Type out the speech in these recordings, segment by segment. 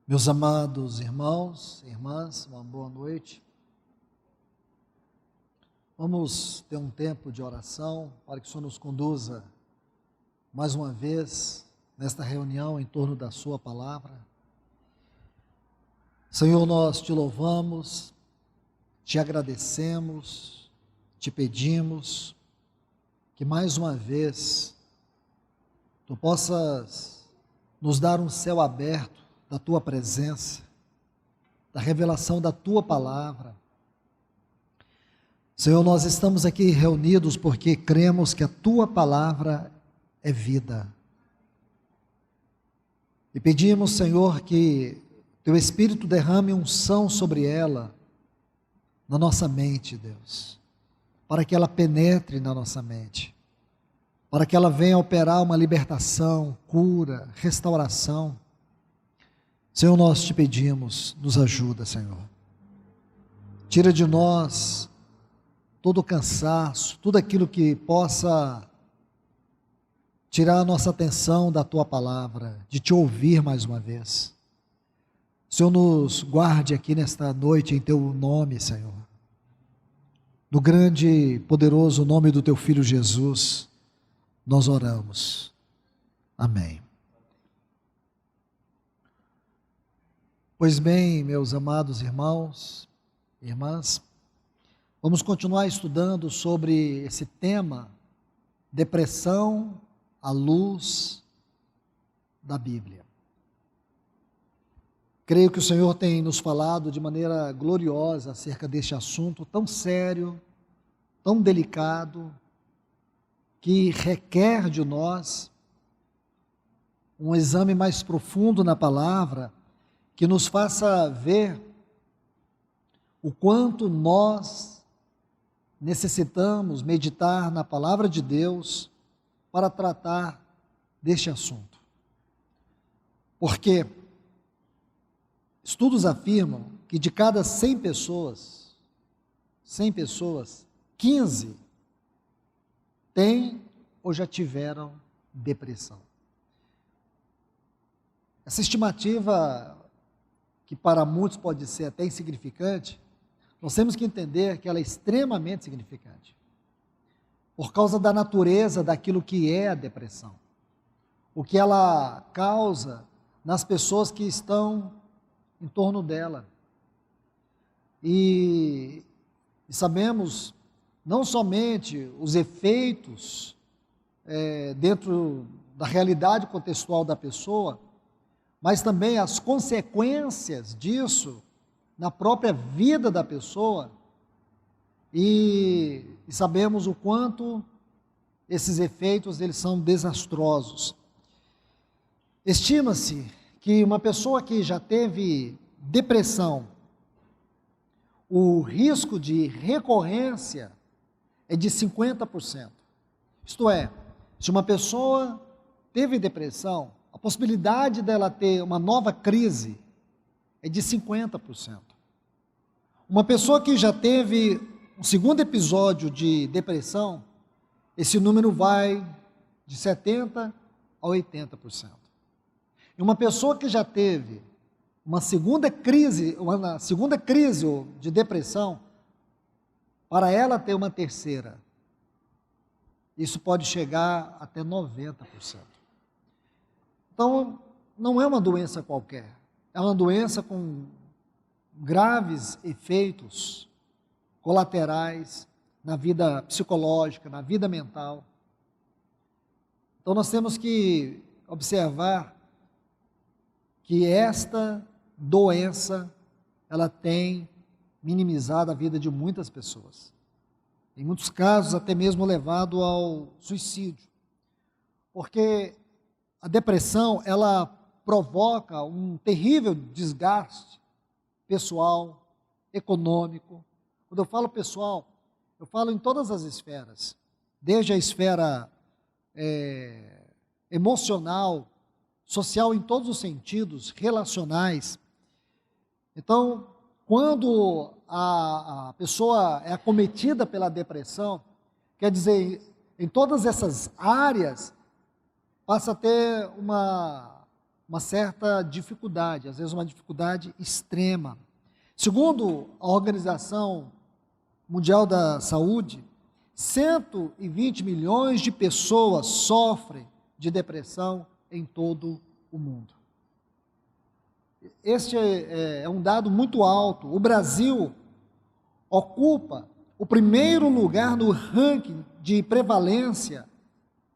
Meus amados irmãos e irmãs, uma boa noite. Vamos ter um tempo de oração para que o Senhor nos conduza mais uma vez nesta reunião em torno da sua palavra. Senhor, nós te louvamos, te agradecemos, te pedimos que mais uma vez tu possas nos dar um céu aberto da tua presença, da revelação da tua palavra. Senhor, nós estamos aqui reunidos porque cremos que a tua palavra é vida. E pedimos, Senhor, que teu Espírito derrame unção sobre ela, na nossa mente, Deus, para que ela penetre na nossa mente, para que ela venha operar uma libertação, cura, restauração. Senhor, nós te pedimos, nos ajuda, Senhor. Tira de nós todo o cansaço, tudo aquilo que possa tirar a nossa atenção da tua palavra, de te ouvir mais uma vez. Senhor, nos guarde aqui nesta noite em teu nome, Senhor. No grande e poderoso nome do teu Filho Jesus, nós oramos. Amém. Pois bem, meus amados irmãos e irmãs, vamos continuar estudando sobre esse tema, depressão à luz da Bíblia. Creio que o Senhor tem nos falado de maneira gloriosa acerca deste assunto tão sério, tão delicado, que requer de nós um exame mais profundo na palavra, que nos faça ver o quanto nós necessitamos meditar na palavra de Deus para tratar deste assunto. Porque estudos afirmam que de cada 100 pessoas, 15 têm ou já tiveram depressão. Essa estimativa, que para muitos pode ser até insignificante, nós temos que entender que ela é extremamente significante, por causa da natureza daquilo que é a depressão, o que ela causa nas pessoas que estão em torno dela. E sabemos não somente os efeitos dentro da realidade contextual da pessoa, mas também as consequências disso na própria vida da pessoa, e sabemos o quanto esses efeitos eles são desastrosos. Estima-se que uma pessoa que já teve depressão, o risco de recorrência é de 50%. Isto é, se uma pessoa teve depressão, a possibilidade dela ter uma nova crise é de 50%. Uma pessoa que já teve um segundo episódio de depressão, esse número vai de 70% a 80%. E uma pessoa que já teve uma segunda crise de depressão, para ela ter uma terceira, isso pode chegar até 90%. Então, não é uma doença qualquer, é uma doença com graves efeitos colaterais na vida psicológica, na vida mental. Então, nós temos que observar que esta doença, ela tem minimizado a vida de muitas pessoas. Em muitos casos, até mesmo levado ao suicídio. Porque a depressão, ela provoca um terrível desgaste pessoal, econômico. Quando eu falo pessoal, eu falo em todas as esferas, desde a esfera emocional, social em todos os sentidos, relacionais. Então, quando a pessoa é acometida pela depressão, quer dizer, em todas essas áreas, passa a ter uma uma certa dificuldade, às vezes uma dificuldade extrema. Segundo a Organização Mundial da Saúde, 120 milhões de pessoas sofrem de depressão em todo o mundo. Este é um dado muito alto. O Brasil ocupa o primeiro lugar no ranking de prevalência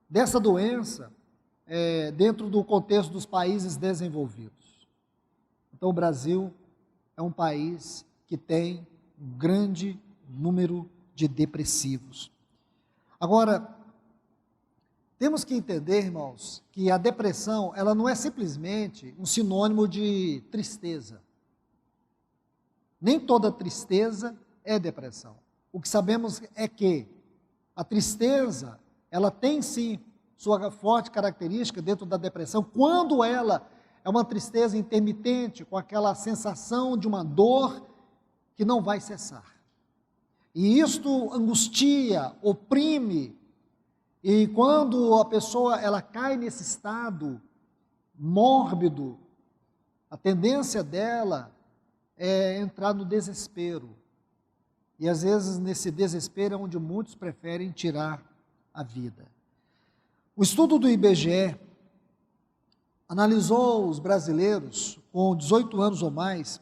dessa doença dentro do contexto dos países desenvolvidos. Então, o Brasil é um país que tem um grande número de depressivos. Agora, temos que entender, irmãos, que a depressão, ela não é simplesmente um sinônimo de tristeza. Nem toda tristeza é depressão. O que sabemos é que a tristeza, ela tem sim sua forte característica dentro da depressão, quando ela é uma tristeza intermitente, com aquela sensação de uma dor que não vai cessar. E isto angustia, oprime, e quando a pessoa ela cai nesse estado mórbido, a tendência dela é entrar no desespero. E às vezes nesse desespero é onde muitos preferem tirar a vida. O estudo do IBGE analisou os brasileiros com 18 anos ou mais,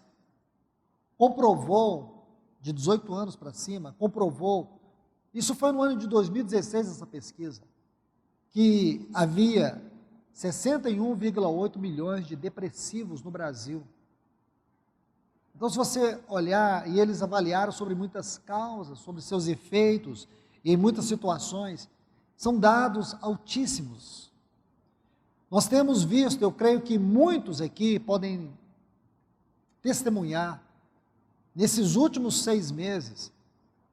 comprovou, de 18 anos para cima, comprovou, isso foi no ano de 2016 essa pesquisa, que havia 61,8 milhões de depressivos no Brasil. Então, se você olhar, e eles avaliaram sobre muitas causas, sobre seus efeitos, e em muitas situações, são dados altíssimos. Nós temos visto, eu creio que muitos aqui podem testemunhar, nesses últimos 6 meses,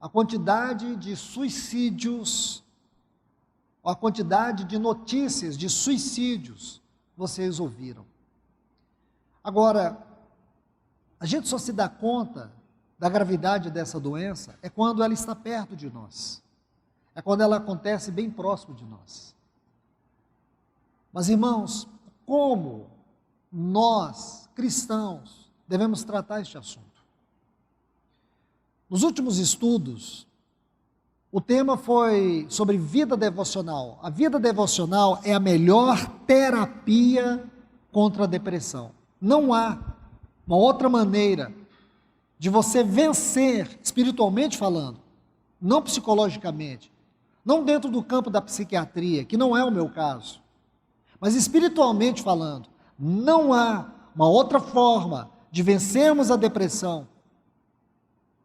a quantidade de suicídios, a quantidade de notícias de suicídios, vocês ouviram. Agora, a gente só se dá conta da gravidade dessa doença é quando ela está perto de nós. É quando ela acontece bem próximo de nós. Mas, irmãos, como nós, cristãos, devemos tratar este assunto? Nos últimos estudos, o tema foi sobre vida devocional. A vida devocional é a melhor terapia contra a depressão. Não há uma outra maneira de você vencer, espiritualmente falando, não psicologicamente, não dentro do campo da psiquiatria, que não é o meu caso, mas espiritualmente falando, não há uma outra forma de vencermos a depressão,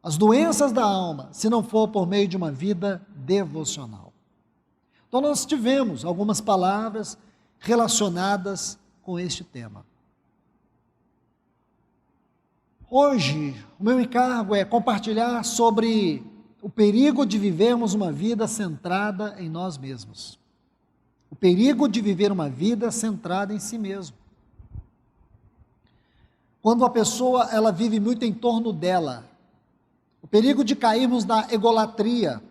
as doenças da alma, se não for por meio de uma vida devocional. Então nós tivemos algumas palavras relacionadas com este tema. Hoje, o meu encargo é compartilhar sobre o perigo de vivermos uma vida centrada em nós mesmos. O perigo de viver uma vida centrada em si mesmo. Quando a pessoa ela vive muito em torno dela, o perigo de cairmos na egolatria.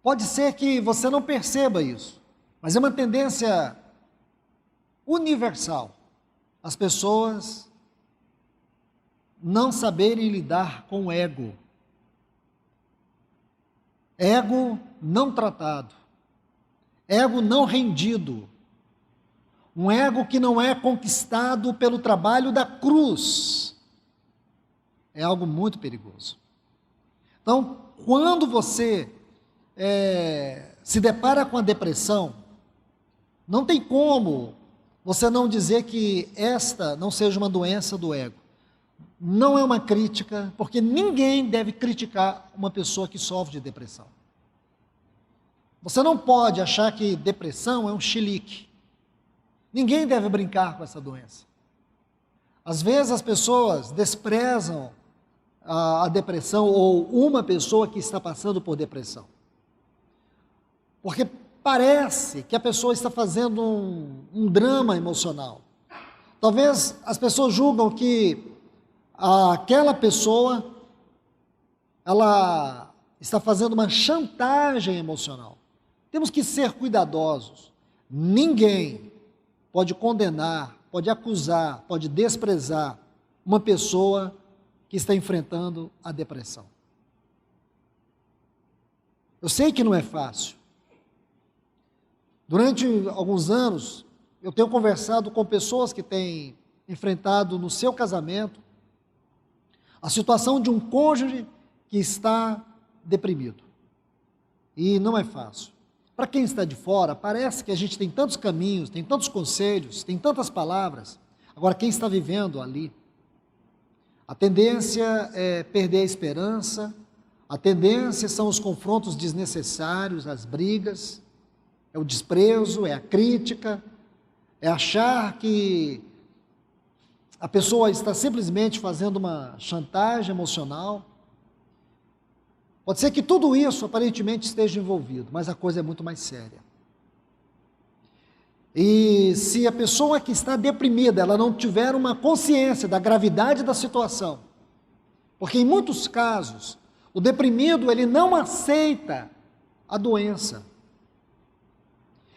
Pode ser que você não perceba isso, mas é uma tendência universal. As pessoas não saberem lidar com o ego. Ego não tratado. Ego não rendido. Um ego que não é conquistado pelo trabalho da cruz. É algo muito perigoso. Então, quando você se depara com a depressão, não tem como você não dizer que esta não seja uma doença do ego. Não é uma crítica, porque ninguém deve criticar uma pessoa que sofre de depressão. Você não pode achar que depressão é um chilique. Ninguém deve brincar com essa doença. Às vezes as pessoas desprezam a depressão ou uma pessoa que está passando por depressão. Porque parece que a pessoa está fazendo um drama emocional. Talvez as pessoas julgam que aquela pessoa, ela está fazendo uma chantagem emocional. Temos que ser cuidadosos. Ninguém pode condenar, pode acusar, pode desprezar uma pessoa que está enfrentando a depressão. Eu sei que não é fácil. Durante alguns anos, eu tenho conversado com pessoas que têm enfrentado no seu casamento a situação de um cônjuge que está deprimido. E não é fácil. Para quem está de fora, parece que a gente tem tantos caminhos, tem tantos conselhos, tem tantas palavras. Agora, quem está vivendo ali, a tendência é perder a esperança, a tendência são os confrontos desnecessários, as brigas, é o desprezo, é a crítica, é achar que a pessoa está simplesmente fazendo uma chantagem emocional. Pode ser que tudo isso aparentemente esteja envolvido, mas a coisa é muito mais séria. E se a pessoa que está deprimida, ela não tiver uma consciência da gravidade da situação, porque em muitos casos, o deprimido, ele não aceita a doença.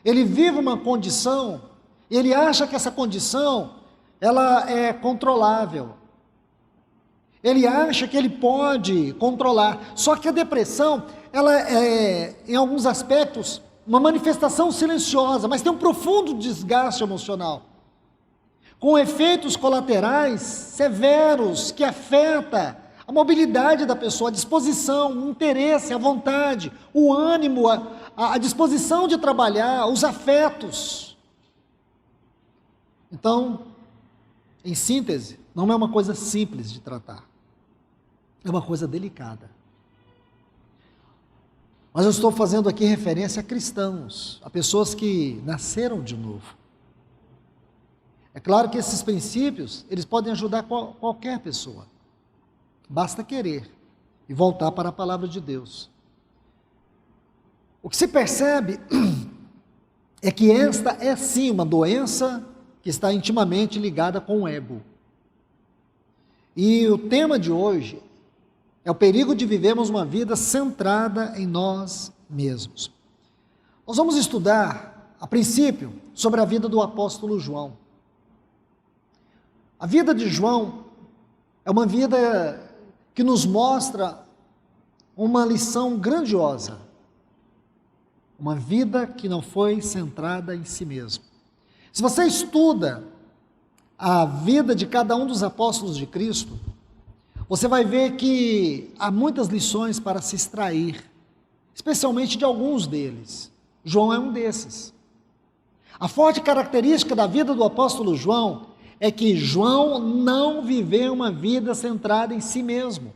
Ele vive uma condição, ele acha que essa condição, ela é controlável. Ele acha que ele pode controlar. Só que a depressão, ela é, em alguns aspectos, uma manifestação silenciosa, mas tem um profundo desgaste emocional, com efeitos colaterais severos que afeta a mobilidade da pessoa, a disposição, o interesse, a vontade, o ânimo, a disposição de trabalhar, os afetos. Então, em síntese, não é uma coisa simples de tratar. É uma coisa delicada. Mas eu estou fazendo aqui referência a cristãos, a pessoas que nasceram de novo. É claro que esses princípios, eles podem ajudar qualquer pessoa. Basta querer e voltar para a palavra de Deus. O que se percebe é que esta é sim uma doença que está intimamente ligada com o ego. E o tema de hoje é o perigo de vivermos uma vida centrada em nós mesmos. Nós vamos estudar, a princípio, sobre a vida do apóstolo João. A vida de João é uma vida que nos mostra uma lição grandiosa. Uma vida que não foi centrada em si mesmo. Se você estuda a vida de cada um dos apóstolos de Cristo, você vai ver que há muitas lições para se extrair, especialmente de alguns deles. João é um desses. A forte característica da vida do apóstolo João é que João não viveu uma vida centrada em si mesmo.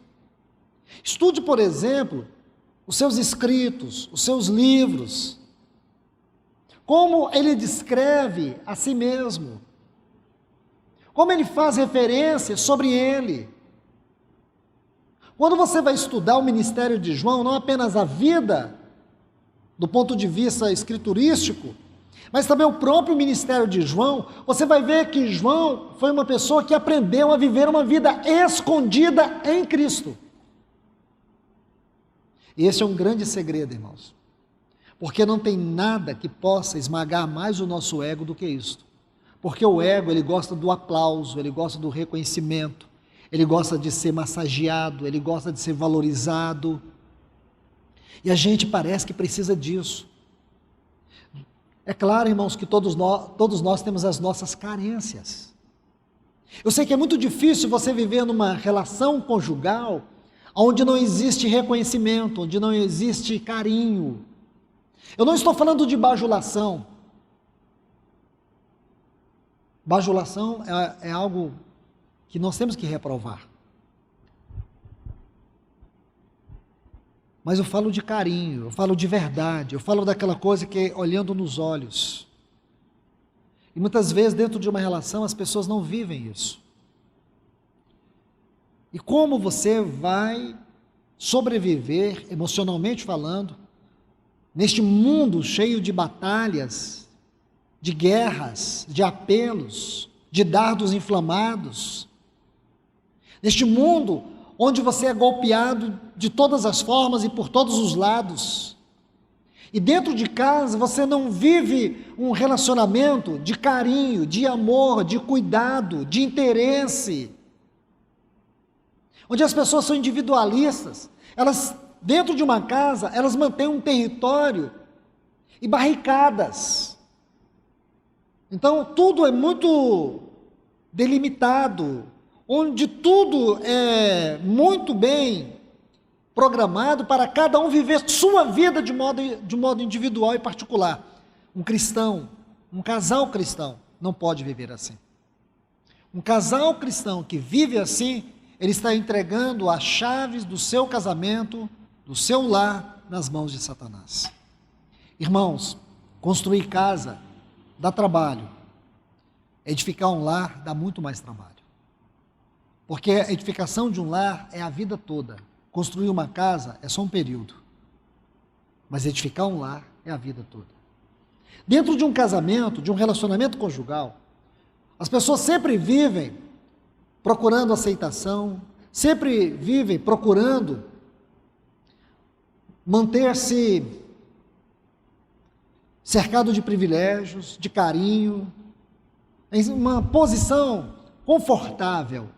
Estude, por exemplo, os seus escritos, os seus livros, como ele descreve a si mesmo, como ele faz referência sobre ele. Quando você vai estudar o ministério de João, não apenas a vida, do ponto de vista escriturístico, mas também o próprio ministério de João, você vai ver que João foi uma pessoa que aprendeu a viver uma vida escondida em Cristo. E esse é um grande segredo, irmãos, porque não tem nada que possa esmagar mais o nosso ego do que isto. Porque o ego, ele gosta do aplauso, ele gosta do reconhecimento, ele gosta de ser massageado, ele gosta de ser valorizado. E a gente parece que precisa disso. É claro, irmãos, que todos nós temos as nossas carências. Eu sei que é muito difícil você viver numa relação conjugal onde não existe reconhecimento, onde não existe carinho. Eu não estou falando de bajulação. Bajulação é algo que nós temos que reprovar. Mas eu falo de carinho, eu falo de verdade, eu falo daquela coisa que é olhando nos olhos. E muitas vezes dentro de uma relação as pessoas não vivem isso. E como você vai sobreviver, emocionalmente falando, neste mundo cheio de batalhas, de guerras, de apelos, de dardos inflamados, neste mundo onde você é golpeado de todas as formas e por todos os lados, E dentro de casa você não vive um relacionamento de carinho, de amor, de cuidado, de interesse. Onde as pessoas são individualistas. Elas, dentro de uma casa, elas mantêm um território e barricadas. Então tudo é muito delimitado, onde tudo é muito bem programado para cada um viver sua vida de modo individual e particular. Um cristão, um casal cristão, não pode viver assim. Um casal cristão que vive assim, ele está entregando as chaves do seu casamento, do seu lar, nas mãos de Satanás. Irmãos, construir casa dá trabalho. Edificar um lar dá muito mais trabalho. Porque a edificação de um lar é a vida toda. Construir uma casa é só um período, mas edificar um lar é a vida toda. Dentro de um casamento, de um relacionamento conjugal, as pessoas sempre vivem procurando aceitação, sempre vivem procurando manter-se cercado de privilégios, de carinho, em uma posição confortável.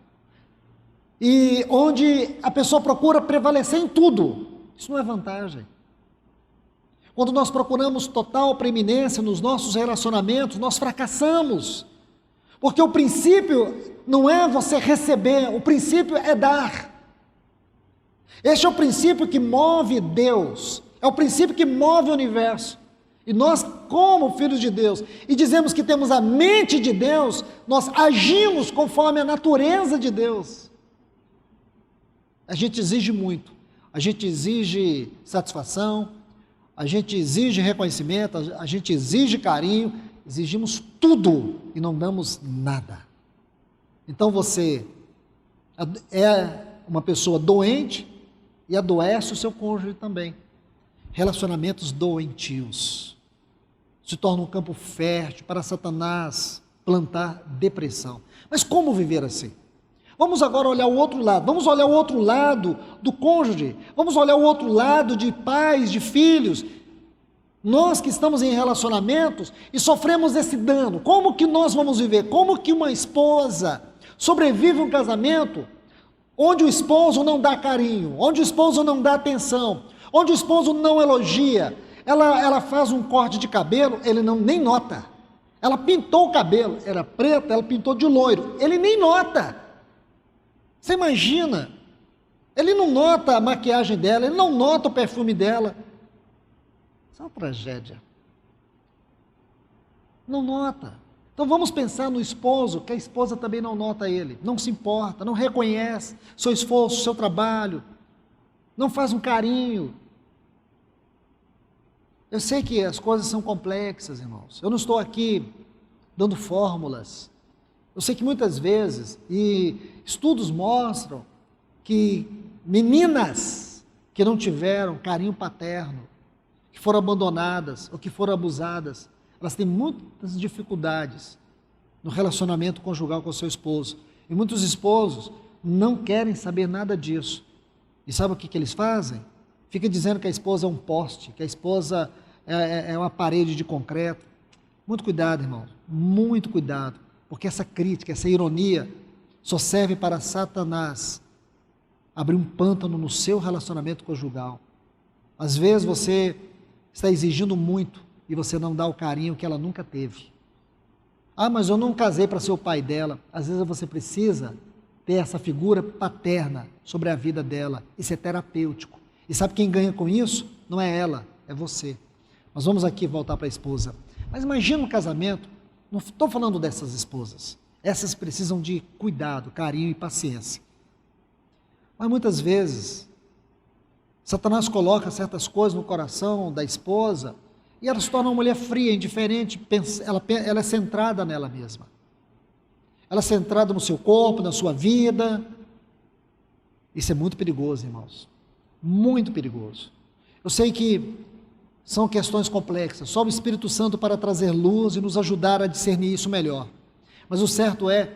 E onde a pessoa procura prevalecer em tudo. Isso não é vantagem. Quando nós procuramos total preeminência nos nossos relacionamentos, nós fracassamos. Porque o princípio não é você receber, o princípio é dar. Este é o princípio que move Deus, é o princípio que move o universo. E nós, como filhos de Deus, e dizemos que temos a mente de Deus, nós agimos conforme a natureza de Deus. A gente exige muito, a gente exige satisfação, a gente exige reconhecimento, a gente exige carinho, exigimos tudo e não damos nada. Então você é uma pessoa doente e adoece o seu cônjuge também. Relacionamentos doentios se tornam um campo fértil para Satanás plantar depressão. Mas como viver assim? Vamos agora olhar o outro lado, vamos olhar o outro lado do cônjuge, vamos olhar o outro lado de pais, de filhos. Nós que estamos em relacionamentos e sofremos esse dano, como que nós vamos viver? Como que uma esposa sobrevive a um casamento onde o esposo não dá carinho, onde o esposo não dá atenção, onde o esposo não elogia? Ela faz um corte de cabelo, ele nem nota. Ela pintou o cabelo, era preto, ela pintou de loiro, ele nem nota. Você imagina, ele não nota a maquiagem dela, ele não nota o perfume dela. Isso é uma tragédia. Não nota. Então vamos pensar no esposo, que a esposa também não nota ele, não se importa, não reconhece seu esforço, seu trabalho, não faz um carinho. Eu sei que as coisas são complexas, irmãos. Eu não estou aqui dando fórmulas. Eu sei que muitas vezes, e estudos mostram que meninas que não tiveram carinho paterno, que foram abandonadas ou que foram abusadas, elas têm muitas dificuldades no relacionamento conjugal com o seu esposo. E muitos esposos não querem saber nada disso. E sabe o que eles fazem? Fica dizendo que a esposa é um poste, que a esposa é uma parede de concreto. Muito cuidado, irmão, muito cuidado, porque essa crítica, essa ironia só serve para Satanás abrir um pântano no seu relacionamento conjugal. Às vezes você está exigindo muito e você não dá o carinho que ela nunca teve. Ah, mas eu não casei para ser o pai dela. Às vezes você precisa ter essa figura paterna sobre a vida dela. Isso é terapêutico. E sabe quem ganha com isso? Não é ela, é você. Nós vamos aqui voltar para a esposa. Mas imagina um casamento, não estou falando dessas esposas. Essas precisam de cuidado, carinho e paciência. Mas muitas vezes, Satanás coloca certas coisas no coração da esposa e ela se torna uma mulher fria, indiferente, ela é centrada nela mesma. Ela é centrada no seu corpo, na sua vida. Isso é muito perigoso, irmãos. Muito perigoso. Eu sei que são questões complexas, só o Espírito Santo para trazer luz e nos ajudar a discernir isso melhor. Mas o certo é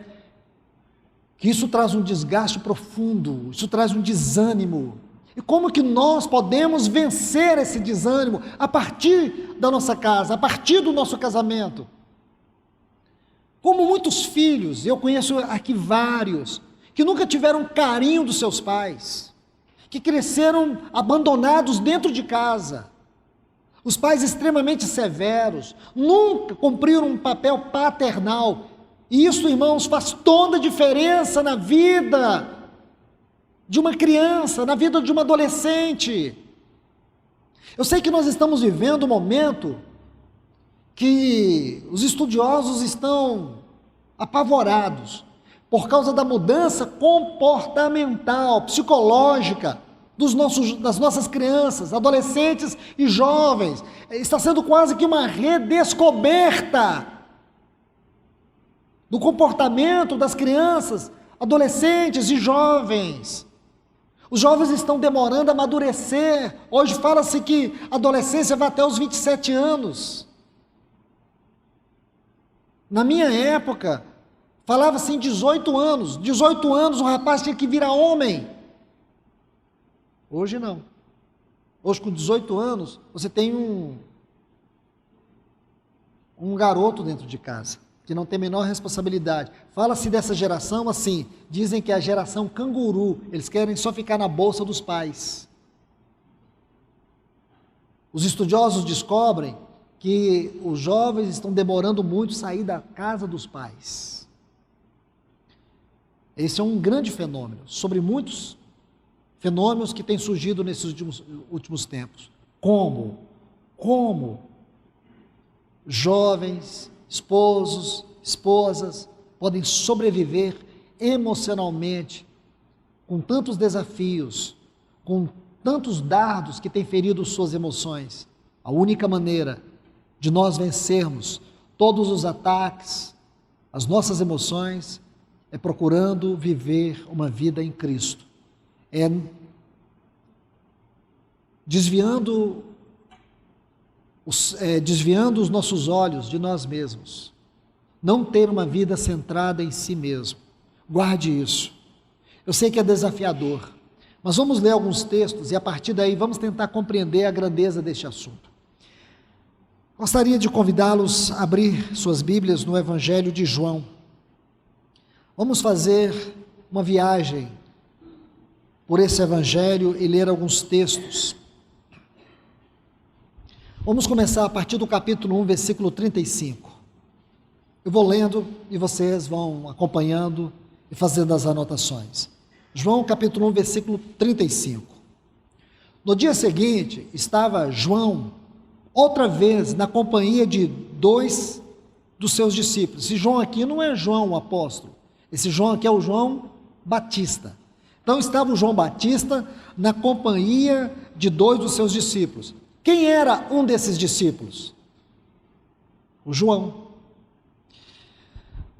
que isso traz um desgaste profundo, isso traz um desânimo, E como que nós podemos vencer esse desânimo a partir da nossa casa, a partir do nosso casamento? Como muitos filhos, eu conheço aqui vários, que nunca tiveram carinho dos seus pais, que cresceram abandonados dentro de casa, os pais extremamente severos, nunca cumpriram um papel paternal. E isso, irmãos, faz toda a diferença na vida de uma criança, na vida de uma adolescente. Eu sei que nós estamos vivendo um momento que os estudiosos estão apavorados por causa da mudança comportamental, psicológica das nossas crianças, adolescentes e jovens. Está sendo quase que uma redescoberta do comportamento das crianças, adolescentes e jovens. Os jovens estão demorando a amadurecer. Hoje fala-se que a adolescência vai até os 27 anos. Na minha época, falava-se em 18 anos. 18 anos o rapaz tinha que virar homem. Hoje não. Hoje com 18 anos, você tem um garoto dentro de casa, que não tem a menor responsabilidade. Fala-se dessa geração assim, dizem que é a geração canguru, eles querem só ficar na bolsa dos pais. Os estudiosos descobrem que os jovens estão demorando muito a sair da casa dos pais. Esse é um grande fenômeno, sobre muitos fenômenos que têm surgido nesses últimos tempos. Como jovens, esposos, esposas podem sobreviver emocionalmente com tantos desafios, com tantos dardos que têm ferido suas emoções. A única maneira de nós vencermos todos os ataques, as nossas emoções, é procurando viver uma vida em Cristo. É desviando os nossos olhos de nós mesmos. Não ter uma vida centrada em si mesmo. Guarde isso. Eu sei que é desafiador, mas vamos ler alguns textos e a partir daí vamos tentar compreender a grandeza deste assunto. Gostaria de convidá-los a abrir suas Bíblias no Evangelho de João. Vamos fazer uma viagem por esse Evangelho e ler alguns textos. Vamos começar a partir do capítulo 1, versículo 35. Eu vou lendo e vocês vão acompanhando e fazendo as anotações. João capítulo 1, versículo 35. No dia seguinte, estava João, outra vez, na companhia de 2 dos seus discípulos. Esse João aqui não é João o apóstolo, esse João aqui é o João Batista. Então estava o João Batista na companhia de 2 dos seus discípulos. Quem era um desses discípulos? O João.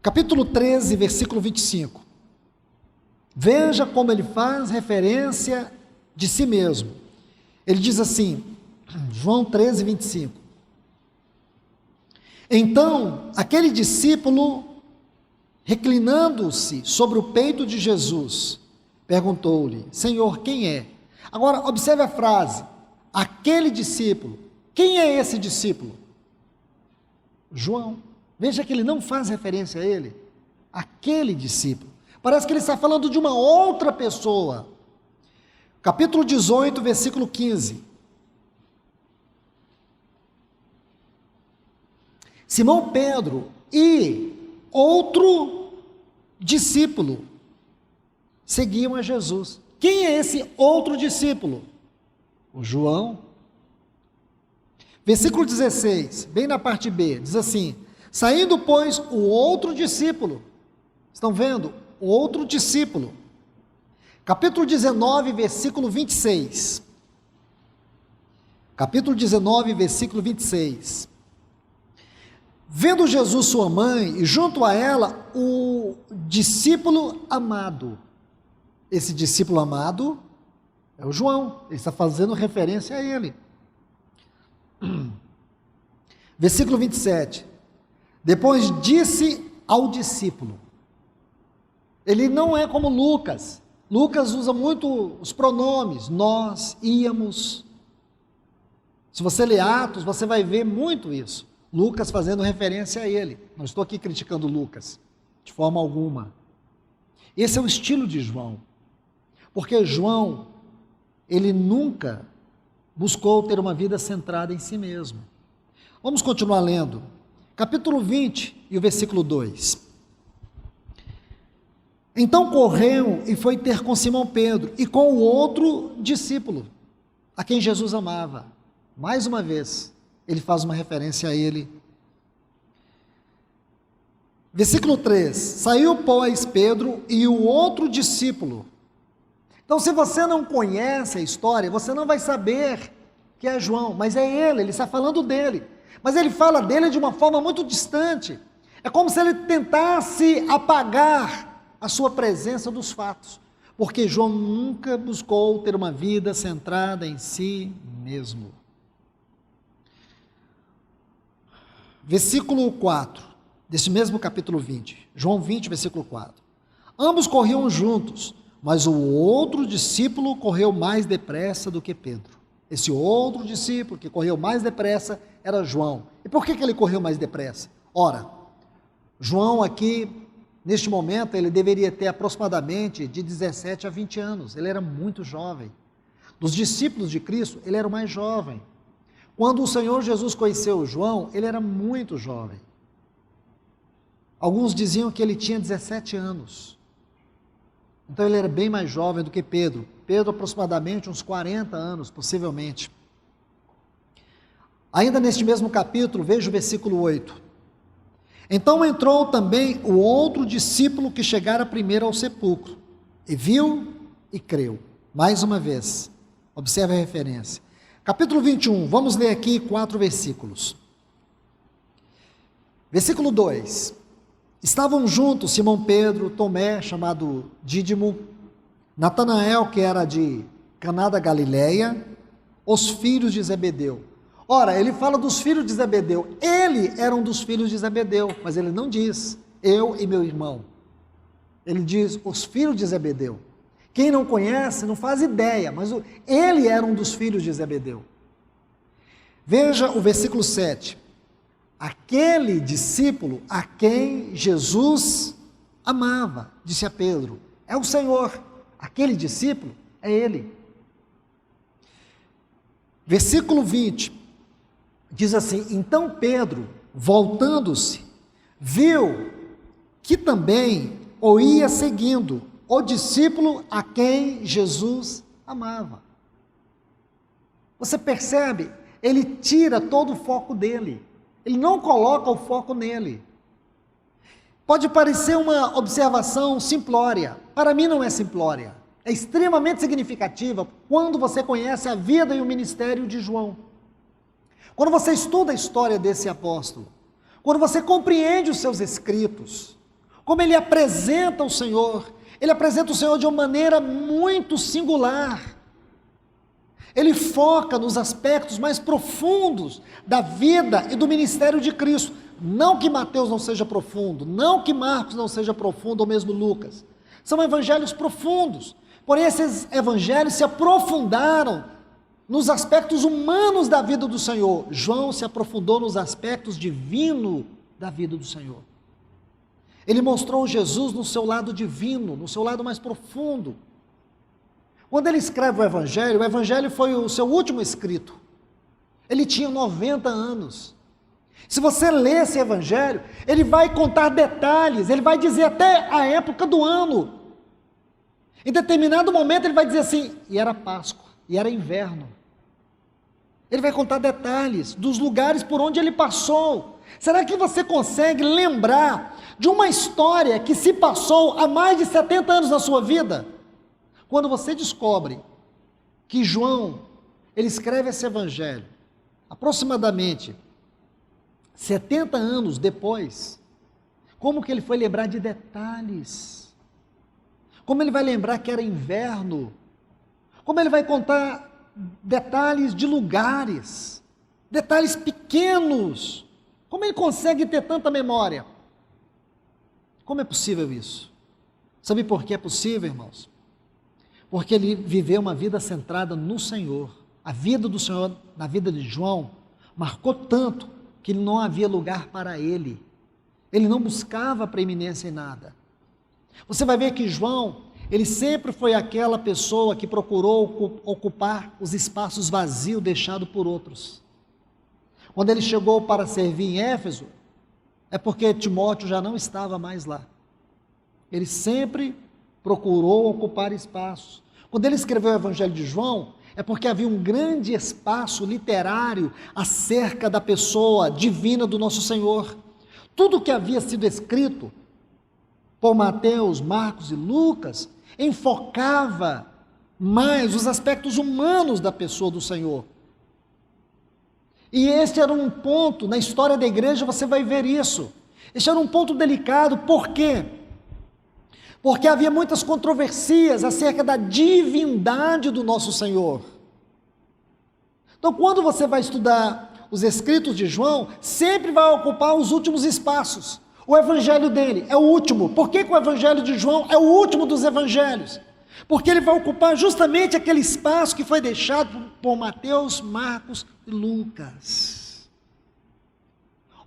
Capítulo 13, versículo 25. Veja como ele faz referência de si mesmo. Ele diz assim, João 13, 25. Então, aquele discípulo, reclinando-se sobre o peito de Jesus, perguntou-lhe, Senhor, quem é? Agora, observe a frase, aquele discípulo. Quem é esse discípulo? João. Veja que ele não faz referência a ele. Aquele discípulo. Parece que ele está falando de uma outra pessoa. Capítulo 18, versículo 15. Simão Pedro e outro discípulo seguiam a Jesus. Quem é esse outro discípulo? O João. Versículo 16, bem na parte B, diz assim, saindo, pois, o outro discípulo, estão vendo? O outro discípulo. Capítulo 19, versículo 26. Capítulo 19, versículo 26. Vendo Jesus sua mãe e junto a ela o discípulo amado. Esse discípulo amado é o João, ele está fazendo referência a ele. Versículo 27. Depois disse ao discípulo, ele não é como Lucas, Lucas usa muito os pronomes, nós, íamos. Se você ler Atos, você vai ver muito isso. Lucas fazendo referência a ele. Não estou aqui criticando Lucas, de forma alguma. Esse é o estilo de João. Porque João, ele nunca buscou ter uma vida centrada em si mesmo. Vamos continuar lendo. Capítulo 20 e o versículo 2. Então correu e foi ter com Simão Pedro e com o outro discípulo, a quem Jesus amava. Mais uma vez, ele faz uma referência a ele. Versículo 3. Saiu, pois, Pedro e o outro discípulo. Então, se você não conhece a história, você não vai saber que é João, mas é ele está falando dele. Mas ele fala dele de uma forma muito distante. É como se ele tentasse apagar a sua presença dos fatos, porque João nunca buscou ter uma vida centrada em si mesmo. Versículo 4, desse mesmo capítulo 20, João 20, versículo 4. Ambos corriam juntos, mas o outro discípulo correu mais depressa do que Pedro. Esse outro discípulo que correu mais depressa era João. E por que ele correu mais depressa? Ora, João aqui, neste momento, ele deveria ter aproximadamente de 17 a 20 anos. Ele era muito jovem. Dos discípulos de Cristo, ele era o mais jovem. Quando o Senhor Jesus conheceu João, ele era muito jovem. Alguns diziam que ele tinha 17 anos. Então ele era bem mais jovem do que Pedro. Pedro aproximadamente uns 40 anos, possivelmente. Ainda neste mesmo capítulo, veja o versículo 8. Então entrou também o outro discípulo que chegara primeiro ao sepulcro, e viu e creu. Mais uma vez, observe a referência. Capítulo 21, vamos ler aqui 4 versículos. Versículo 2. Estavam juntos Simão Pedro, Tomé, chamado Dídimo, Natanael, que era de Caná da Galileia, os filhos de Zebedeu. Ora, ele fala dos filhos de Zebedeu. Ele era um dos filhos de Zebedeu, mas ele não diz eu e meu irmão. Ele diz os filhos de Zebedeu. Quem não conhece não faz ideia, mas ele era um dos filhos de Zebedeu. Veja o versículo 7. Aquele discípulo a quem Jesus amava, disse a Pedro, é o Senhor. Aquele discípulo é ele. Versículo 20, diz assim, então Pedro, voltando-se, viu que também o ia seguindo o discípulo a quem Jesus amava. Você percebe? Ele tira todo o foco dele. Ele não coloca o foco nele. Pode parecer uma observação simplória. Para mim não é simplória. É extremamente significativa quando você conhece a vida e o ministério de João. Quando você estuda a história desse apóstolo. Quando você compreende os seus escritos. Como ele apresenta o Senhor. Ele apresenta o Senhor de uma maneira muito singular. Ele foca nos aspectos mais profundos da vida e do ministério de Cristo. Não que Mateus não seja profundo, não que Marcos não seja profundo, ou mesmo Lucas. São evangelhos profundos. Porém, esses evangelhos se aprofundaram nos aspectos humanos da vida do Senhor. João se aprofundou nos aspectos divinos da vida do Senhor. Ele mostrou Jesus no seu lado divino, no seu lado mais profundo. Quando ele escreve o Evangelho foi o seu último escrito. Ele tinha 90 anos. Se você ler esse Evangelho, ele vai contar detalhes, ele vai dizer até a época do ano. Em determinado momento ele vai dizer assim, e era Páscoa, e era inverno. Ele vai contar detalhes dos lugares por onde ele passou. Será que você consegue lembrar de uma história que se passou há mais de 70 anos na sua vida? Quando você descobre que João, ele escreve esse evangelho, aproximadamente 70 anos depois, como que ele foi lembrar de detalhes? Como ele vai lembrar que era inverno? Como ele vai contar detalhes de lugares, detalhes pequenos? Como ele consegue ter tanta memória? Como é possível isso? Sabe por que é possível, irmãos? porque ele viveu uma vida centrada no Senhor. A vida do Senhor, na vida de João, marcou tanto que não havia lugar para ele. Ele não buscava preeminência em nada. Você vai ver que João, ele sempre foi aquela pessoa que procurou ocupar os espaços vazios deixados por outros. Quando ele chegou para servir em Éfeso, é porque Timóteo já não estava mais lá. Ele sempre procurou ocupar espaços. Quando ele escreveu o Evangelho de João, é porque havia um grande espaço literário acerca da pessoa divina do nosso Senhor. Tudo que havia sido escrito por Mateus, Marcos e Lucas enfocava mais os aspectos humanos da pessoa do Senhor. E este era um ponto, na história da igreja você vai ver isso. Este era um ponto delicado, por quê? Porque havia muitas controvérsias acerca da divindade do nosso Senhor. Então, quando você vai estudar os escritos de João, sempre vai ocupar os últimos espaços. O evangelho dele é o último. Por que o evangelho de João é o último dos evangelhos? Porque ele vai ocupar justamente aquele espaço que foi deixado por Mateus, Marcos e Lucas.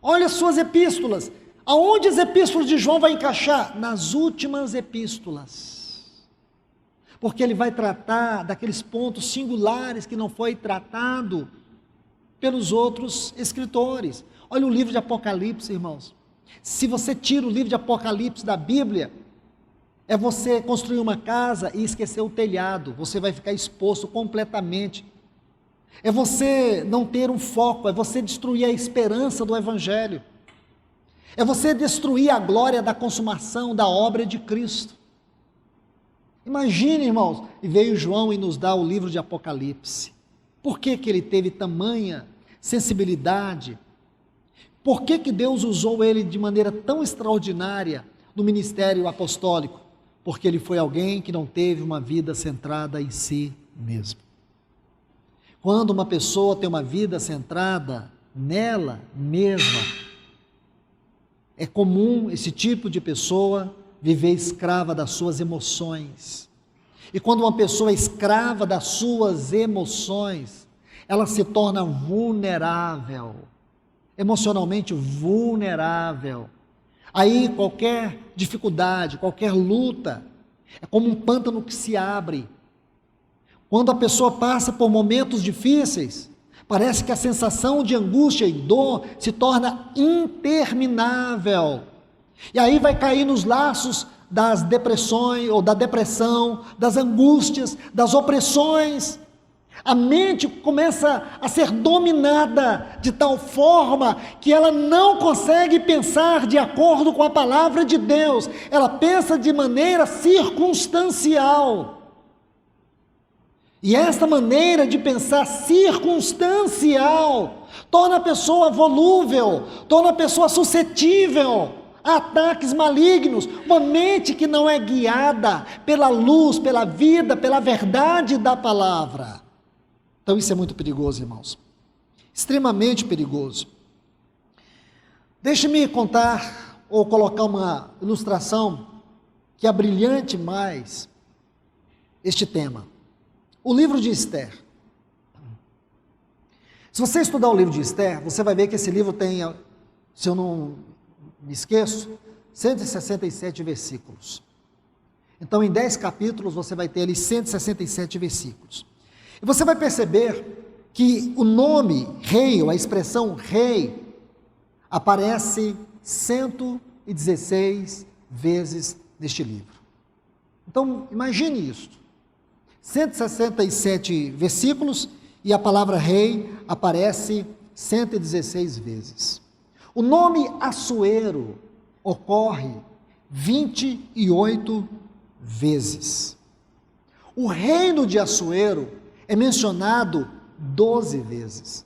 Olha as suas epístolas. Aonde as epístolas de João vai encaixar? Nas últimas epístolas. Porque ele vai tratar daqueles pontos singulares que não foi tratado pelos outros escritores. Olha o livro de Apocalipse, irmãos. Se você tira o livro de Apocalipse da Bíblia, é você construir uma casa e esquecer o telhado, você vai ficar exposto completamente. É você não ter um foco, é você destruir a esperança do Evangelho. É você destruir a glória da consumação da obra de Cristo. Imagine, irmãos, e veio João e nos dá o livro de Apocalipse. Por que ele teve tamanha sensibilidade? Por que Deus usou ele de maneira tão extraordinária no ministério apostólico? Porque ele foi alguém que não teve uma vida centrada em si mesmo. Quando uma pessoa tem uma vida centrada nela mesma, é comum esse tipo de pessoa viver escrava das suas emoções. E quando uma pessoa é escrava das suas emoções, ela se torna vulnerável, emocionalmente vulnerável. Aí qualquer dificuldade, qualquer luta, é como um pântano que se abre. Quando a pessoa passa por momentos difíceis, parece que a sensação de angústia e dor se torna interminável. E aí vai cair nos laços das depressões, ou da depressão, das angústias, das opressões. A mente começa a ser dominada de tal forma que ela não consegue pensar de acordo com a palavra de Deus. Ela pensa de maneira circunstancial. E esta maneira de pensar circunstancial torna a pessoa volúvel, torna a pessoa suscetível a ataques malignos. Uma mente que não é guiada pela luz, pela vida, pela verdade da palavra. Então isso é muito perigoso, irmãos. Extremamente perigoso. Deixe-me contar ou colocar uma ilustração que abrilhante mais este tema. O livro de Esther. Se você estudar o livro de Esther, você vai ver que esse livro tem, se eu não me esqueço, 167 versículos. Então, em 10 capítulos, você vai ter ali 167 versículos. E você vai perceber que o nome rei, ou a expressão rei, aparece 116 vezes neste livro. Então, imagine isso. 167 versículos e a palavra rei aparece 116 vezes. O nome Assuero ocorre 28 vezes. O reino de Assuero é mencionado 12 vezes.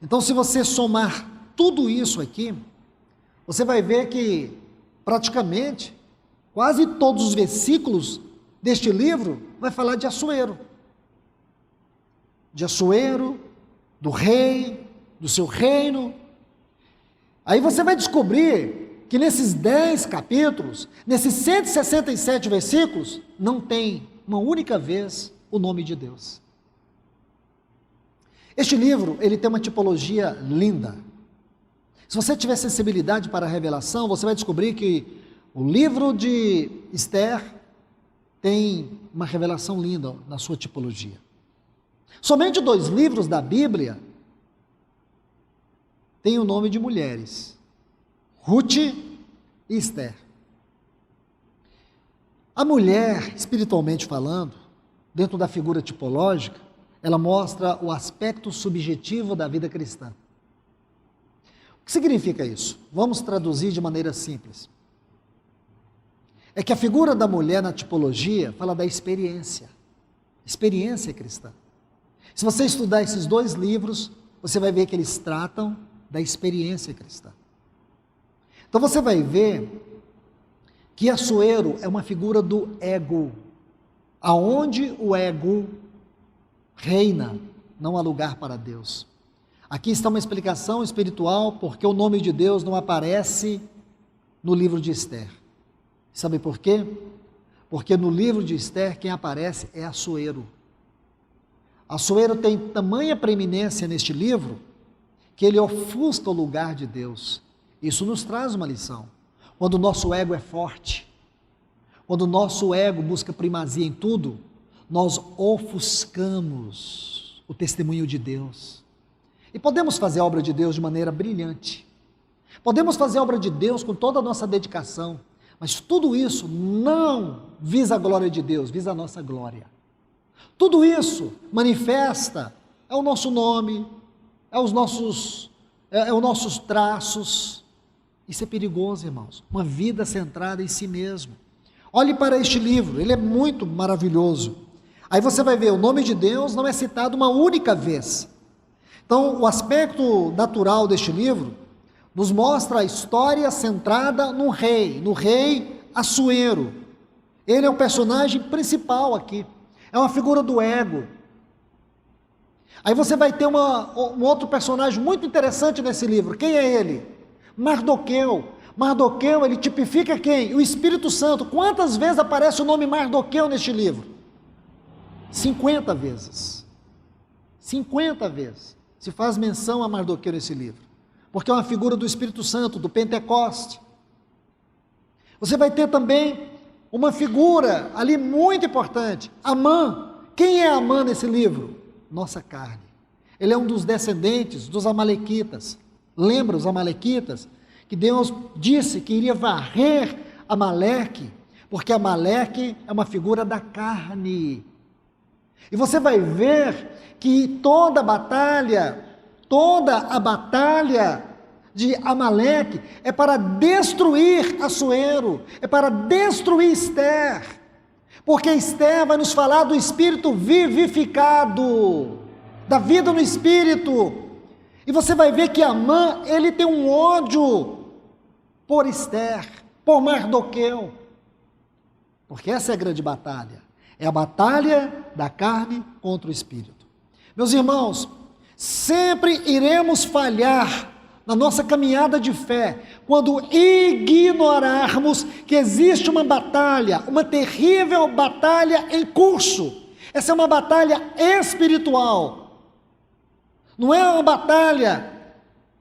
Então, se você somar tudo isso aqui, você vai ver que praticamente quase todos os versículos deste livro vai falar de Assuero, do rei, do seu reino. Aí você vai descobrir que nesses 10 capítulos, nesses 167 versículos, não tem uma única vez o nome de Deus. Este livro, ele tem uma tipologia linda. Se você tiver sensibilidade para a revelação, você vai descobrir que o livro de Esther tem uma revelação linda na sua tipologia. Somente 2 livros da Bíblia têm o nome de mulheres, Ruth e Esther. A mulher, espiritualmente falando, dentro da figura tipológica, ela mostra o aspecto subjetivo da vida cristã. O que significa isso? Vamos traduzir de maneira simples. É que a figura da mulher na tipologia fala da experiência cristã. Se você estudar esses 2 livros, você vai ver que eles tratam da experiência cristã. Então você vai ver que Assuero é uma figura do ego, aonde o ego reina, não há lugar para Deus. Aqui está uma explicação espiritual porque o nome de Deus não aparece no livro de Esther. Sabe por quê? Porque no livro de Esther quem aparece é Assuero. Assuero tem tamanha preeminência neste livro que ele ofusca o lugar de Deus. Isso nos traz uma lição. Quando o nosso ego é forte, quando o nosso ego busca primazia em tudo, nós ofuscamos o testemunho de Deus. E podemos fazer a obra de Deus de maneira brilhante. Podemos fazer a obra de Deus com toda a nossa dedicação. Mas tudo isso não visa a glória de Deus, visa a nossa glória. Tudo isso manifesta, é o nosso nome, é os nossos traços. Isso é perigoso, irmãos. Uma vida centrada em si mesmo. Olhe para este livro, ele é muito maravilhoso. Aí você vai ver, o nome de Deus não é citado uma única vez. Então, o aspecto natural deste livro nos mostra a história centrada no rei Assuero. Ele é o personagem principal aqui, é uma figura do ego. Aí você vai ter um outro personagem muito interessante nesse livro. Quem é ele? Mardoqueu. Mardoqueu, ele tipifica quem? O Espírito Santo. Quantas vezes aparece o nome Mardoqueu neste livro? 50 vezes. 50 vezes se faz menção a Mardoqueu nesse livro. Porque é uma figura do Espírito Santo, do Pentecoste. Você vai ter também uma figura ali muito importante, Amã. Quem é Amã nesse livro? Nossa carne. Ele é um dos descendentes dos amalequitas. Lembra os amalequitas? Que Deus disse que iria varrer Amaleque, porque Amaleque é uma figura da carne. E você vai ver que toda a batalha de Amaleque é para destruir Assuero, é para destruir Esther, porque Esther vai nos falar do espírito vivificado, da vida no espírito. E você vai ver que Amã, ele tem um ódio por Esther, por Mardoqueu, porque essa é a grande batalha, é a batalha da carne contra o espírito. Meus irmãos, sempre iremos falhar na nossa caminhada de fé, quando ignorarmos que existe uma batalha, uma terrível batalha em curso. Essa é uma batalha espiritual. Não é uma batalha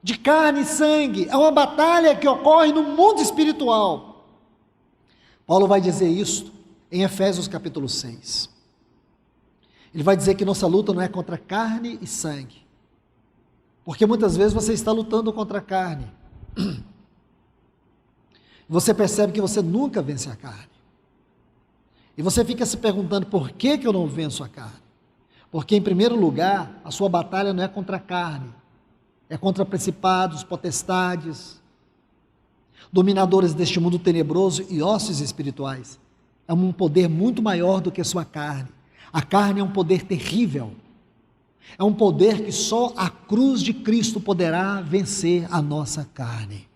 de carne e sangue, é uma batalha que ocorre no mundo espiritual. Paulo vai dizer isso em Efésios capítulo 6. Ele vai dizer que nossa luta não é contra carne e sangue, porque muitas vezes você está lutando contra a carne. Você percebe que você nunca vence a carne. E você fica se perguntando, por que eu não venço a carne? Porque, em primeiro lugar, a sua batalha não é contra a carne, é contra principados, potestades, dominadores deste mundo tenebroso e hostes espirituais. É um poder muito maior do que a sua carne. A carne é um poder terrível. É um poder que só a cruz de Cristo poderá vencer a nossa carne.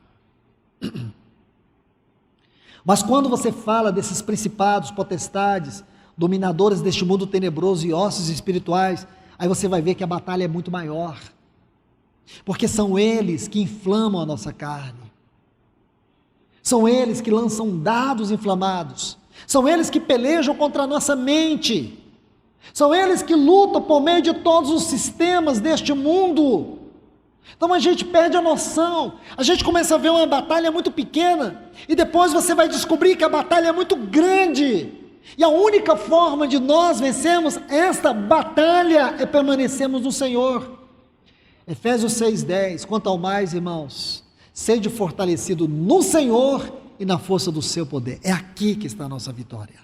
Mas quando você fala desses principados, potestades, dominadores deste mundo tenebroso e hostes espirituais, aí você vai ver que a batalha é muito maior, porque são eles que inflamam a nossa carne, são eles que lançam dardos inflamados, São eles que pelejam contra a nossa mente. São eles que lutam por meio de todos os sistemas deste mundo. Então a gente perde a noção, a gente começa a ver uma batalha muito pequena, e depois você vai descobrir que a batalha é muito grande, e a única forma de nós vencermos esta batalha é permanecermos no Senhor. Efésios 6,10, quanto ao mais, irmãos, sede fortalecido no Senhor e na força do seu poder. É aqui que está a nossa vitória.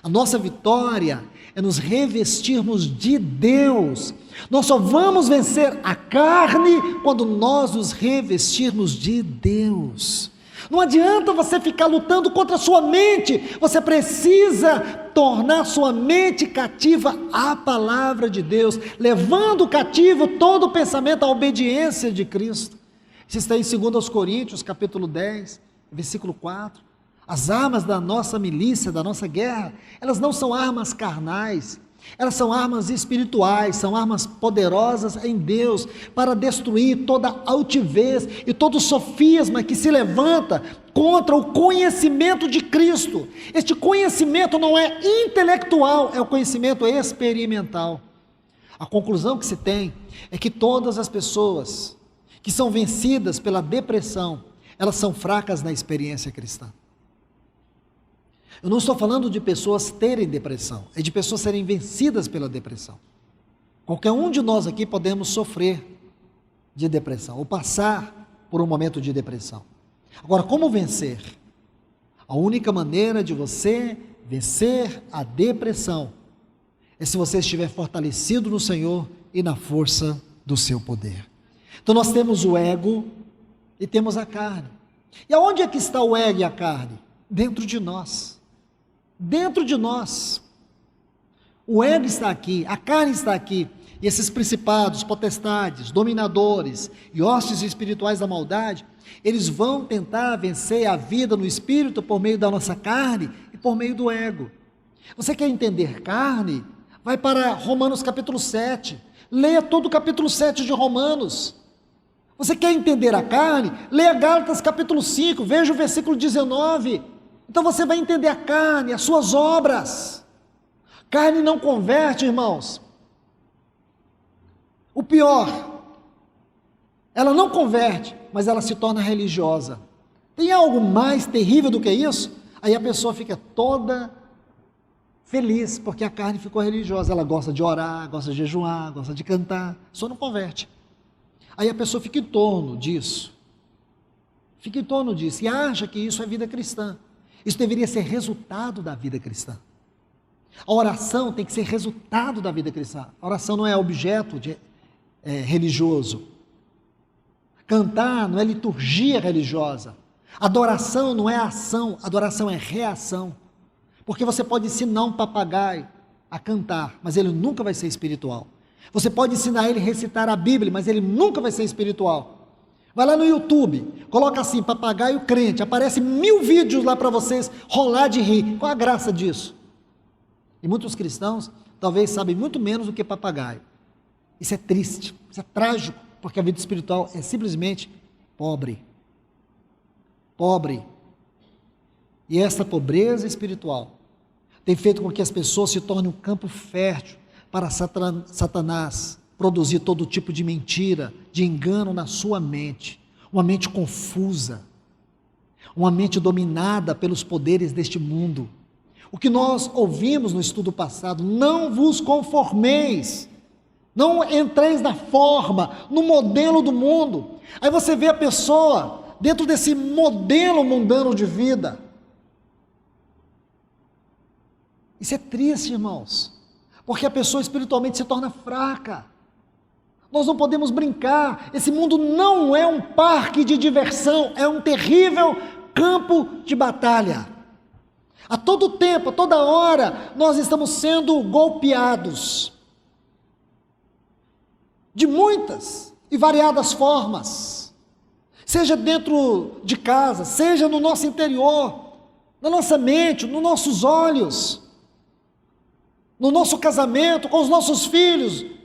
A nossa vitória é nos revestirmos de Deus. Nós só vamos vencer a carne quando nós nos revestirmos de Deus. Não adianta você ficar lutando contra a sua mente, você precisa tornar sua mente cativa à palavra de Deus, levando cativo todo o pensamento à obediência de Cristo. Isso está em 2 Coríntios, capítulo 10, versículo 4. As armas da nossa milícia, da nossa guerra, elas não são armas carnais, elas são armas espirituais, são armas poderosas em Deus, para destruir toda altivez e todo sofisma que se levanta contra o conhecimento de Cristo. Este conhecimento não é intelectual, é o conhecimento experimental. A conclusão que se tem é que todas as pessoas que são vencidas pela depressão, elas são fracas na experiência cristã. Eu não estou falando de pessoas terem depressão, é de pessoas serem vencidas pela depressão. Qualquer um de nós aqui podemos sofrer de depressão, ou passar por um momento de depressão. Agora, como vencer? A única maneira de você vencer a depressão é se você estiver fortalecido no Senhor e na força do seu poder. Então nós temos o ego e temos a carne. E aonde é que está o ego e a carne? Dentro de nós. Dentro de nós. O ego está aqui, a carne está aqui, e esses principados, potestades, dominadores e hostes espirituais da maldade, eles vão tentar vencer a vida no espírito por meio da nossa carne e por meio do ego. Você quer entender carne? Vai para Romanos capítulo 7, leia todo o capítulo 7 de Romanos. Você quer entender a carne? Leia Gálatas capítulo 5, veja o versículo 19. Então você vai entender a carne, as suas obras. Carne não converte, irmãos. O pior, ela não converte, mas ela se torna religiosa. Tem algo mais terrível do que isso? Aí a pessoa fica toda feliz, porque a carne ficou religiosa. Ela gosta de orar, gosta de jejuar, gosta de cantar, só não converte. Aí a pessoa fica em torno disso. Fica em torno disso e acha que isso é vida cristã. Isso deveria ser resultado da vida cristã. A oração tem que ser resultado da vida cristã. A oração não é objeto religioso. Cantar não é liturgia religiosa. Adoração não é ação, adoração é reação. Porque você pode ensinar um papagaio a cantar, mas ele nunca vai ser espiritual. Você pode ensinar ele a recitar a Bíblia, mas ele nunca vai ser espiritual. Vai lá no YouTube, coloca assim, papagaio crente, aparece 1000 vídeos lá para vocês rolar de rir. Qual a graça disso? E muitos cristãos talvez sabem muito menos do que papagaio. Isso é triste, isso é trágico, porque a vida espiritual é simplesmente pobre. Pobre. E essa pobreza espiritual tem feito com que as pessoas se tornem um campo fértil para Satanás produzir todo tipo de mentira, de engano na sua mente, uma mente confusa, uma mente dominada pelos poderes deste mundo. O que nós ouvimos no estudo passado, não vos conformeis, não entreis na forma, no modelo do mundo. Aí você vê a pessoa dentro desse modelo mundano de vida. Isso é triste, irmãos, porque a pessoa espiritualmente se torna fraca. Nós não podemos brincar, esse mundo não é um parque de diversão, é um terrível campo de batalha. A todo tempo, a toda hora, nós estamos sendo golpeados, de muitas e variadas formas, seja dentro de casa, seja no nosso interior, na nossa mente, nos nossos olhos, no nosso casamento, com os nossos filhos,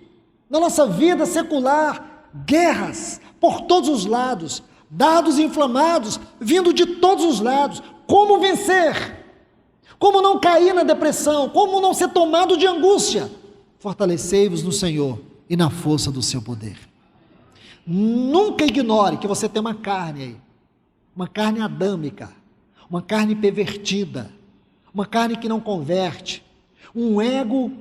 na nossa vida secular, guerras por todos os lados, dados inflamados, vindo de todos os lados. Como vencer? Como não cair na depressão? Como não ser tomado de angústia? Fortalecei-vos no Senhor e na força do seu poder. Nunca ignore que você tem uma carne aí, uma carne adâmica, uma carne pervertida, uma carne que não converte, um ego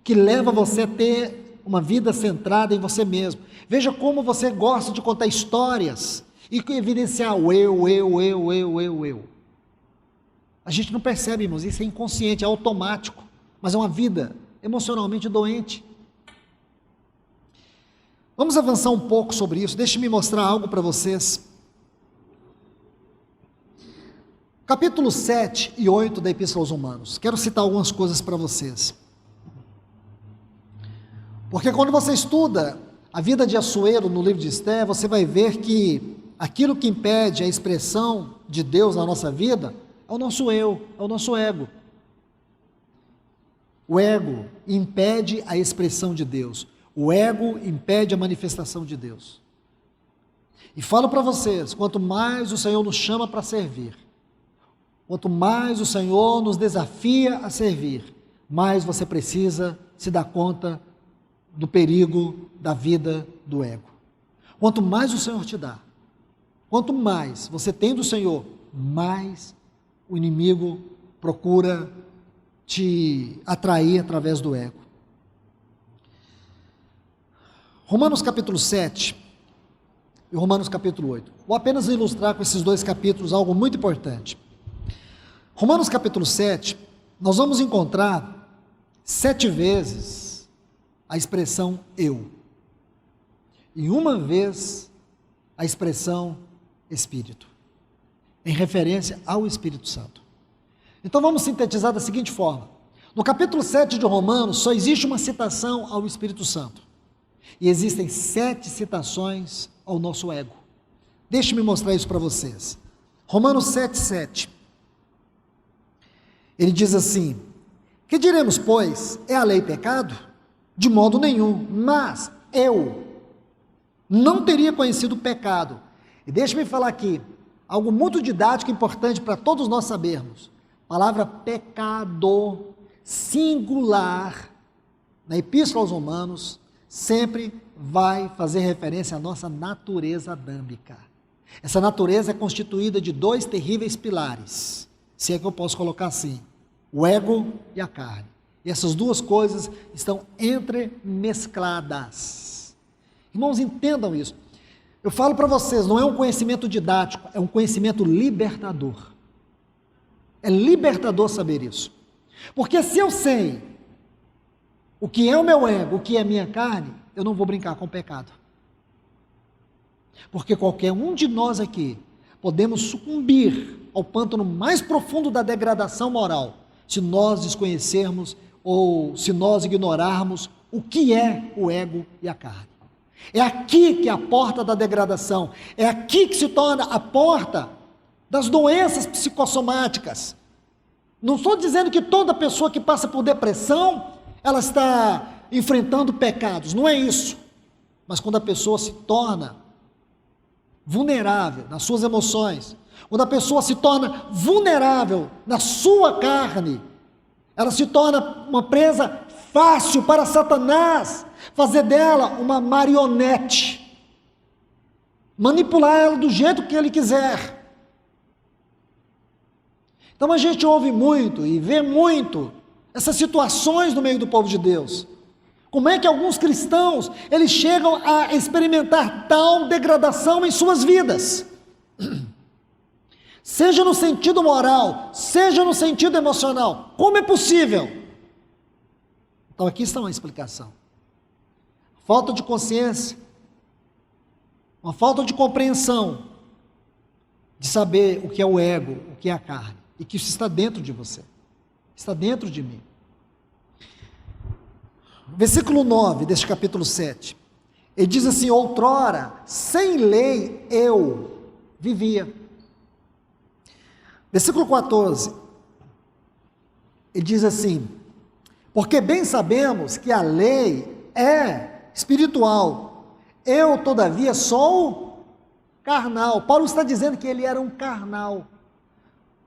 que leva você a ter uma vida centrada em você mesmo. Veja como você gosta de contar histórias e evidenciar o eu. A gente não percebe, irmãos, isso é inconsciente, é automático, mas é uma vida emocionalmente doente. Vamos avançar um pouco sobre isso, deixe-me mostrar algo para vocês. Capítulo 7 e 8 da Epístola aos Romanos, quero citar algumas coisas para vocês. Porque quando você estuda a vida de Assuero no livro de Esther, você vai ver que aquilo que impede a expressão de Deus na nossa vida é o nosso eu, é o nosso ego. O ego impede a expressão de Deus. O ego impede a manifestação de Deus. E falo para vocês, quanto mais o Senhor nos chama para servir, quanto mais o Senhor nos desafia a servir, mais você precisa se dar conta do perigo da vida do ego. Quanto mais o Senhor te dá, quanto mais você tem do Senhor, mais o inimigo procura te atrair através do ego. Romanos capítulo 7 e Romanos capítulo 8. Vou apenas ilustrar com esses dois capítulos algo muito importante. Romanos capítulo 7, nós vamos encontrar 7 vezes a expressão eu. E uma vez a expressão Espírito, em referência ao Espírito Santo. Então vamos sintetizar da seguinte forma: no capítulo 7 de Romanos só existe uma citação ao Espírito Santo, e existem 7 citações ao nosso ego. Deixe-me mostrar isso para vocês. Romanos 7:7, ele diz assim: que diremos, pois, é a lei pecado? De modo nenhum, mas eu não teria conhecido o pecado. E deixe-me falar aqui, algo muito didático e importante para todos nós sabermos. A palavra pecado, singular, na Epístola aos Romanos, sempre vai fazer referência à nossa natureza adâmica. Essa natureza é constituída de 2 terríveis pilares, se é que eu posso colocar assim, o ego e a carne. E essas duas coisas estão entremescladas. Irmãos, entendam isso. Eu falo para vocês, não é um conhecimento didático, é um conhecimento libertador. É libertador saber isso. Porque se eu sei o que é o meu ego, o que é a minha carne, eu não vou brincar com o pecado. Porque qualquer um de nós aqui podemos sucumbir ao pântano mais profundo da degradação moral, se nós desconhecermos ou se nós ignorarmos o que é o ego e a carne. É aqui que é a porta da degradação, é aqui que se torna a porta das doenças psicossomáticas. Não estou dizendo que toda pessoa que passa por depressão, ela está enfrentando pecados, não é isso. Mas quando a pessoa se torna vulnerável nas suas emoções, quando a pessoa se torna vulnerável na sua carne, ela se torna uma presa fácil para Satanás, fazer dela uma marionete, manipular ela do jeito que ele quiser. Então a gente ouve muito e vê muito essas situações no meio do povo de Deus. Como é que alguns cristãos, eles chegam a experimentar tal degradação em suas vidas? Seja no sentido moral, seja no sentido emocional. Como é possível? Então aqui está uma explicação. Falta de consciência, uma falta de compreensão, de saber o que é o ego, o que é a carne, e que isso está dentro de você, está dentro de mim. Versículo 9 deste capítulo 7, ele diz assim: outrora, sem lei eu vivia. Versículo 14, ele diz assim: porque bem sabemos que a lei é espiritual, eu todavia sou carnal. Paulo está dizendo que ele era um carnal.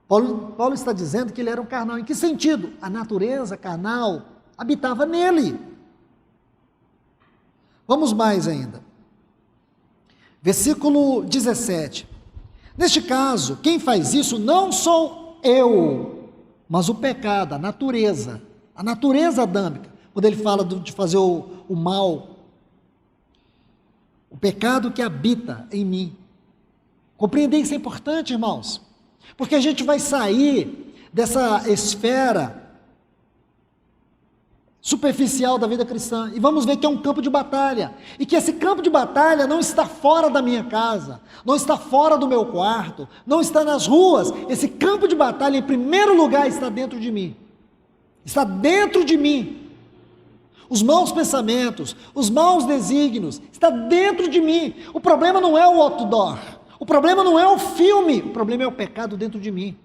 Paulo está dizendo que ele era um carnal. Em que sentido? A natureza carnal habitava nele. Vamos mais ainda. Versículo 17. Neste caso, quem faz isso não sou eu, mas o pecado, a natureza adâmica. Quando ele fala de fazer o mal, o pecado que habita em mim. Compreender isso é importante, irmãos, porque a gente vai sair dessa esfera superficial da vida cristã e vamos ver que é um campo de batalha, e que esse campo de batalha não está fora da minha casa, não está fora do meu quarto, não está nas ruas. Esse campo de batalha, em primeiro lugar, está dentro de mim. Está dentro de mim. Os maus pensamentos, os maus desígnios, está dentro de mim. O problema não é o outdoor, o problema não é o filme, o problema é o pecado dentro de mim.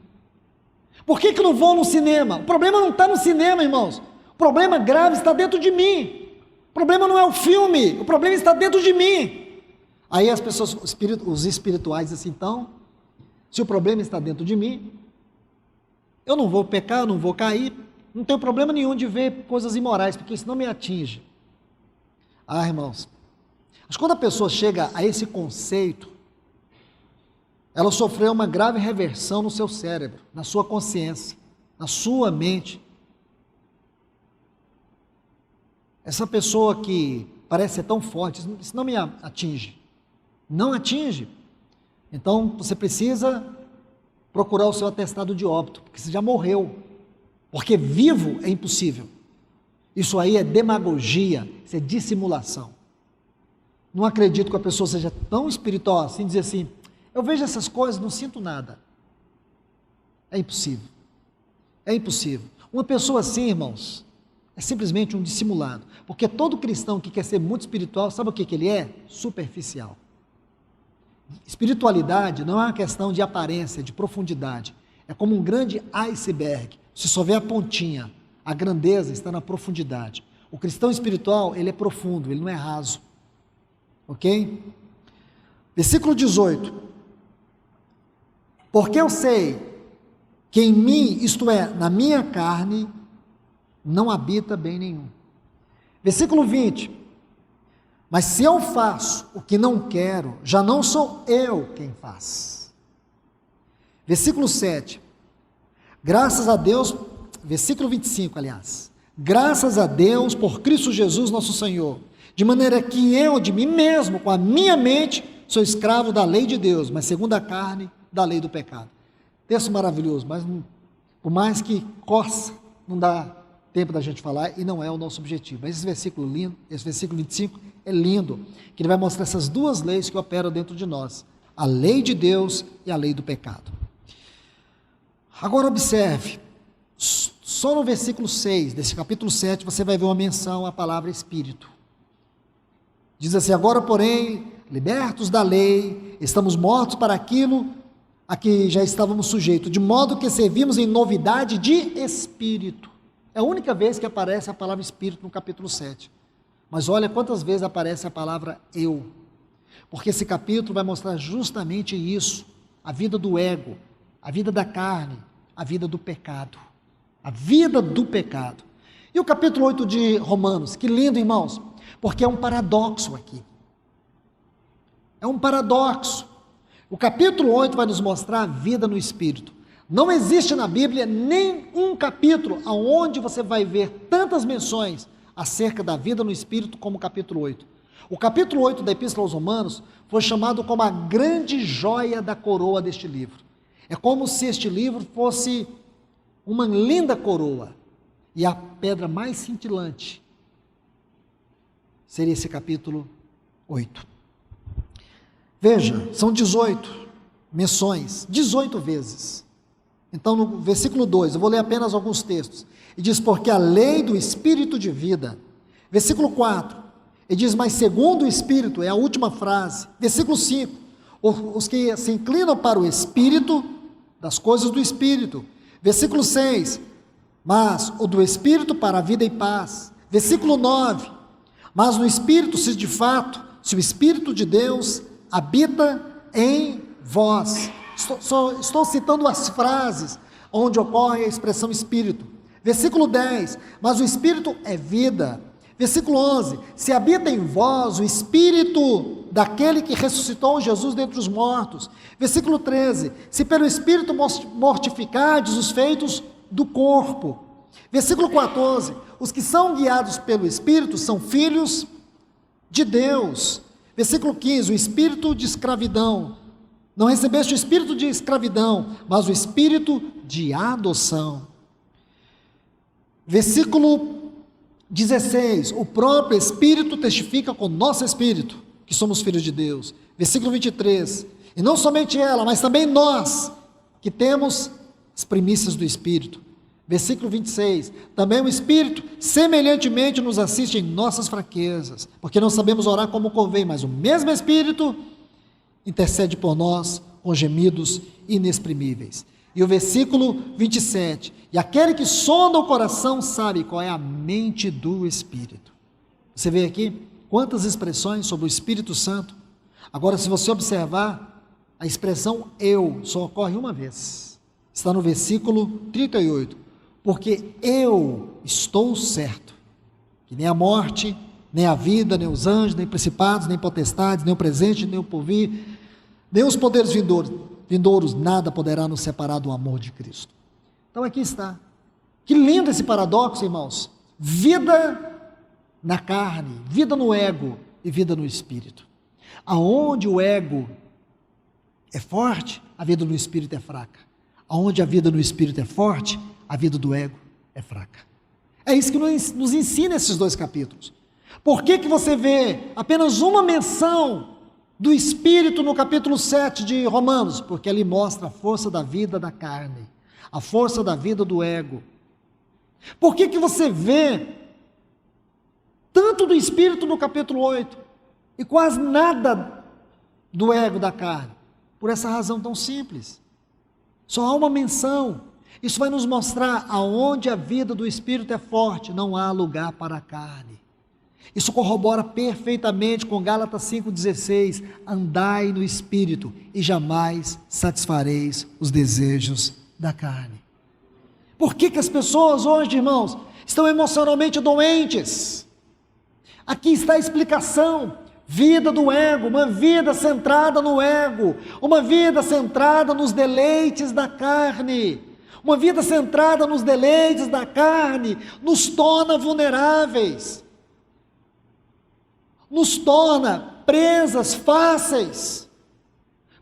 Por que eu não vou no cinema? O problema não está no cinema, irmãos. O problema grave está dentro de mim. O problema não é o filme, o problema está dentro de mim. Aí as pessoas, os espirituais dizem assim, então, se o problema está dentro de mim, eu não vou pecar, eu não vou cair, não tenho problema nenhum de ver coisas imorais, porque isso não me atinge. Ah, irmãos, mas quando a pessoa chega a esse conceito, ela sofreu uma grave reversão no seu cérebro, na sua consciência, na sua mente. Essa pessoa que parece ser tão forte, isso não me atinge. Não atinge. Então, você precisa procurar o seu atestado de óbito, porque você já morreu. Porque vivo é impossível. Isso aí é demagogia, isso é dissimulação. Não acredito que a pessoa seja tão espiritual assim, dizer assim, eu vejo essas coisas, não sinto nada. É impossível. É impossível. Uma pessoa assim, irmãos, é simplesmente um dissimulado. Porque todo cristão que quer ser muito espiritual, sabe o que ele é? Superficial. Espiritualidade não é uma questão de aparência, de profundidade. É como um grande iceberg. Você só vê a pontinha. A grandeza está na profundidade. O cristão espiritual, ele é profundo, ele não é raso. Ok? Versículo 18. Porque eu sei que em mim, isto é, na minha carne, não habita bem nenhum. Versículo 20. Mas se eu faço o que não quero, já não sou eu quem faz. Versículo 7. Graças a Deus, versículo 25, aliás. Graças a Deus por Cristo Jesus nosso Senhor, de maneira que eu, de mim mesmo, com a minha mente, sou escravo da lei de Deus, mas segundo a carne, da lei do pecado. Texto maravilhoso, mas por mais que coça, não dá tempo da gente falar e não é o nosso objetivo. Mas esse versículo lindo, esse versículo 25 é lindo, que ele vai mostrar essas duas leis que operam dentro de nós, a lei de Deus e a lei do pecado. Agora observe, só no versículo 6 desse capítulo 7 você vai ver uma menção à palavra Espírito. Diz assim, agora porém, libertos da lei, estamos mortos para aquilo a que já estávamos sujeitos, de modo que servimos em novidade de Espírito. É a única vez que aparece a palavra Espírito no capítulo 7. Mas olha quantas vezes aparece a palavra eu. Porque esse capítulo vai mostrar justamente isso, a vida do ego, a vida da carne, a vida do pecado. A vida do pecado. E o capítulo 8 de Romanos, que lindo, irmãos, porque é um paradoxo aqui. É um paradoxo. O capítulo 8 vai nos mostrar a vida no Espírito. Não existe na Bíblia nem um capítulo onde você vai ver tantas menções acerca da vida no Espírito como o capítulo 8. O capítulo 8 da Epístola aos Romanos foi chamado como a grande joia da coroa deste livro. É como se este livro fosse uma linda coroa e a pedra mais cintilante seria esse capítulo 8. Veja, são 18 menções, 18 vezes. Então, no versículo 2, eu vou ler apenas alguns textos. E diz, porque a lei do Espírito de vida. Versículo 4, ele diz, mas segundo o Espírito, é a última frase. Versículo 5, os que se inclinam para o Espírito, das coisas do Espírito. Versículo 6, mas o do Espírito para a vida e paz. Versículo 9, mas no Espírito, se o Espírito de Deus habita em vós. Estou citando as frases onde ocorre a expressão espírito. Versículo 10, mas o espírito é vida. Versículo 11, se habita em vós o espírito daquele que ressuscitou Jesus dentre os mortos. Versículo 13, se pelo espírito mortificardes os feitos do corpo. Versículo 14, os que são guiados pelo espírito são filhos de Deus. Versículo 15, o espírito de escravidão. Não recebeste o espírito de escravidão, mas o espírito de adoção. Versículo 16, o próprio Espírito testifica com o nosso espírito que somos filhos de Deus. Versículo 23, e não somente ela, mas também nós, que temos as primícias do Espírito. Versículo 26, também o Espírito semelhantemente nos assiste em nossas fraquezas, porque não sabemos orar como convém, mas o mesmo Espírito intercede por nós com gemidos inexprimíveis. E o versículo 27, e aquele que sonda o coração sabe qual é a mente do Espírito. Você vê aqui quantas expressões sobre o Espírito Santo. Agora, se você observar, a expressão eu só ocorre uma vez. Está no versículo 38. Porque eu estou certo, que nem a morte, nem a vida, nem os anjos, nem principados, nem potestades, nem o presente, nem o porvir, nem os poderes vindouros, nada poderá nos separar do amor de Cristo. Então aqui está. Que lindo esse paradoxo, irmãos. Vida na carne, vida no ego e vida no espírito. Aonde o ego é forte, a vida no espírito é fraca. Aonde a vida no espírito é forte, a vida do ego é fraca. É isso que nos ensina esses dois capítulos. Por que você vê apenas uma menção do Espírito no capítulo 7 de Romanos? Porque ele mostra a força da vida da carne, a força da vida do ego. Por que você vê tanto do Espírito no capítulo 8 e quase nada do ego da carne? Por essa razão tão simples. Só há uma menção. Isso vai nos mostrar aonde a vida do Espírito é forte, não há lugar para a carne. Isso corrobora perfeitamente com Gálatas 5,16, andai no Espírito e jamais satisfareis os desejos da carne. Por que as pessoas hoje, irmãos, estão emocionalmente doentes? Aqui está a explicação. Vida do ego, uma vida centrada no ego, uma vida centrada nos deleites da carne. Uma vida centrada nos deleites da carne nos torna vulneráveis, nos torna presas fáceis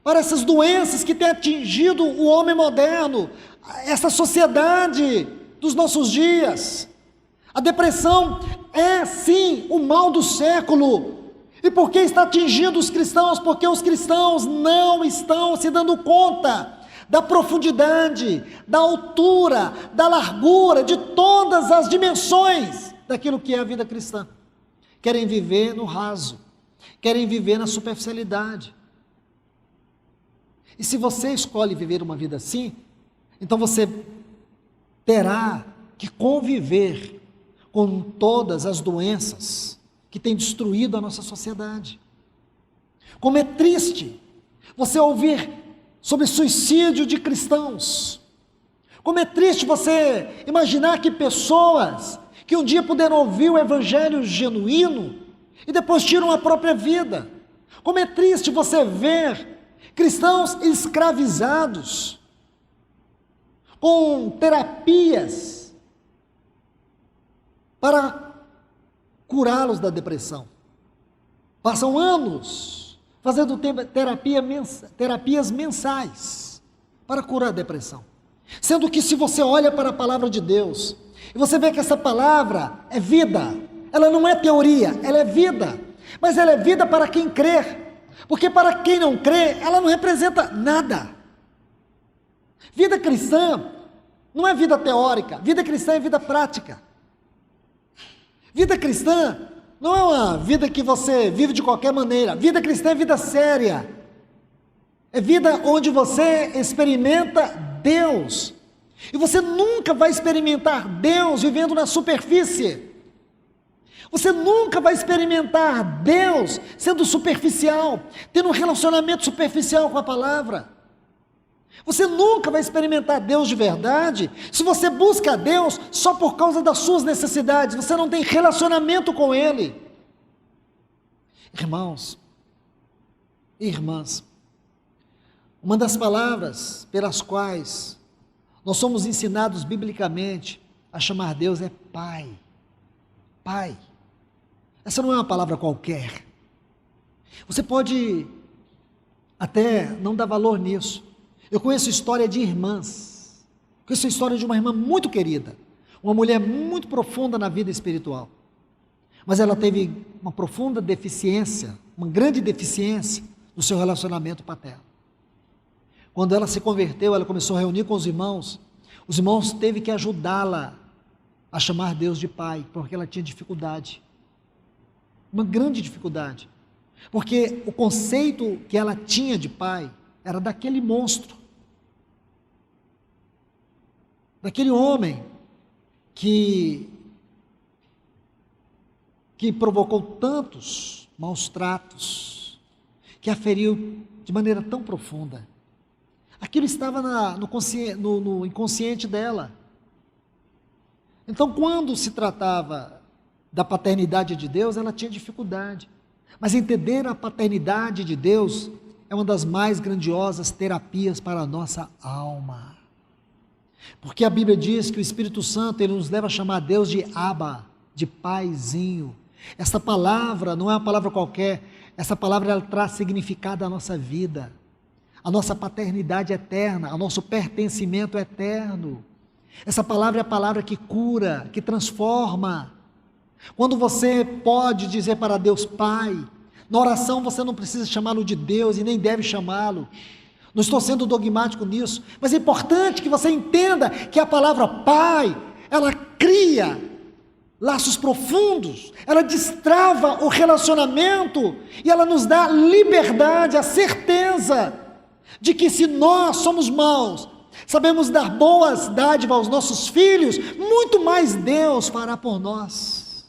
para essas doenças que têm atingido o homem moderno, essa sociedade dos nossos dias. A depressão é sim o mal do século. E por que está atingindo os cristãos? Porque os cristãos não estão se dando conta da profundidade, da altura, da largura, de todas as dimensões daquilo que é a vida cristã. Querem viver no raso, querem viver na superficialidade. E se você escolhe viver uma vida assim, então você terá que conviver com todas as doenças que têm destruído a nossa sociedade. Como é triste você ouvir sobre suicídio de cristãos. Como é triste você imaginar que pessoas que um dia puderam ouvir o evangelho genuíno e depois tiram a própria vida. Como é triste você ver cristãos escravizados com terapias para curá-los da depressão. Passam anos fazendo terapias mensais para curar a depressão. Sendo que se você olha para a palavra de Deus, e você vê que essa palavra é vida, ela não é teoria, ela é vida, mas ela é vida para quem crê, porque para quem não crê, ela não representa nada. Vida cristã não é vida teórica, vida cristã é vida prática. Vida cristã não é uma vida que você vive de qualquer maneira. Vida cristã é vida séria. É vida onde você experimenta Deus. E você nunca vai experimentar Deus vivendo na superfície. Você nunca vai experimentar Deus sendo superficial, tendo um relacionamento superficial com a palavra. Você nunca vai experimentar Deus de verdade se você busca a Deus só por causa das suas necessidades. Você não tem relacionamento com Ele. Irmãos e irmãs, uma das palavras pelas quais nós somos ensinados biblicamente a chamar Deus é Pai. Pai. Essa não é uma palavra qualquer. Você pode até não dar valor nisso. Eu conheço história de irmãs. Conheço a história de uma irmã muito querida. Uma mulher muito profunda na vida espiritual. Mas ela teve uma profunda deficiência, uma grande deficiência no seu relacionamento paterno. Quando ela se converteu, ela começou a reunir com os irmãos. Os irmãos teve que ajudá-la a chamar Deus de Pai, porque ela tinha dificuldade. Uma grande dificuldade. Porque o conceito que ela tinha de pai era daquele monstro. Daquele homem que provocou tantos maus tratos, que a feriu de maneira tão profunda. Aquilo estava no inconsciente dela. Então, quando se tratava da paternidade de Deus, ela tinha dificuldade. Mas entender a paternidade de Deus é uma das mais grandiosas terapias para a nossa alma. Porque a Bíblia diz que o Espírito Santo, ele nos leva a chamar Deus de Abba, de paizinho. Essa palavra não é uma palavra qualquer, essa palavra ela traz significado à nossa vida, à nossa paternidade eterna, ao nosso pertencimento eterno. Essa palavra é a palavra que cura, que transforma. Quando você pode dizer para Deus Pai, na oração você não precisa chamá-lo de Deus e nem deve chamá-lo. Não estou sendo dogmático nisso, mas é importante que você entenda que a palavra Pai, ela cria laços profundos, ela destrava o relacionamento e ela nos dá liberdade, a certeza de que se nós somos maus, sabemos dar boas dádivas aos nossos filhos, muito mais Deus fará por nós.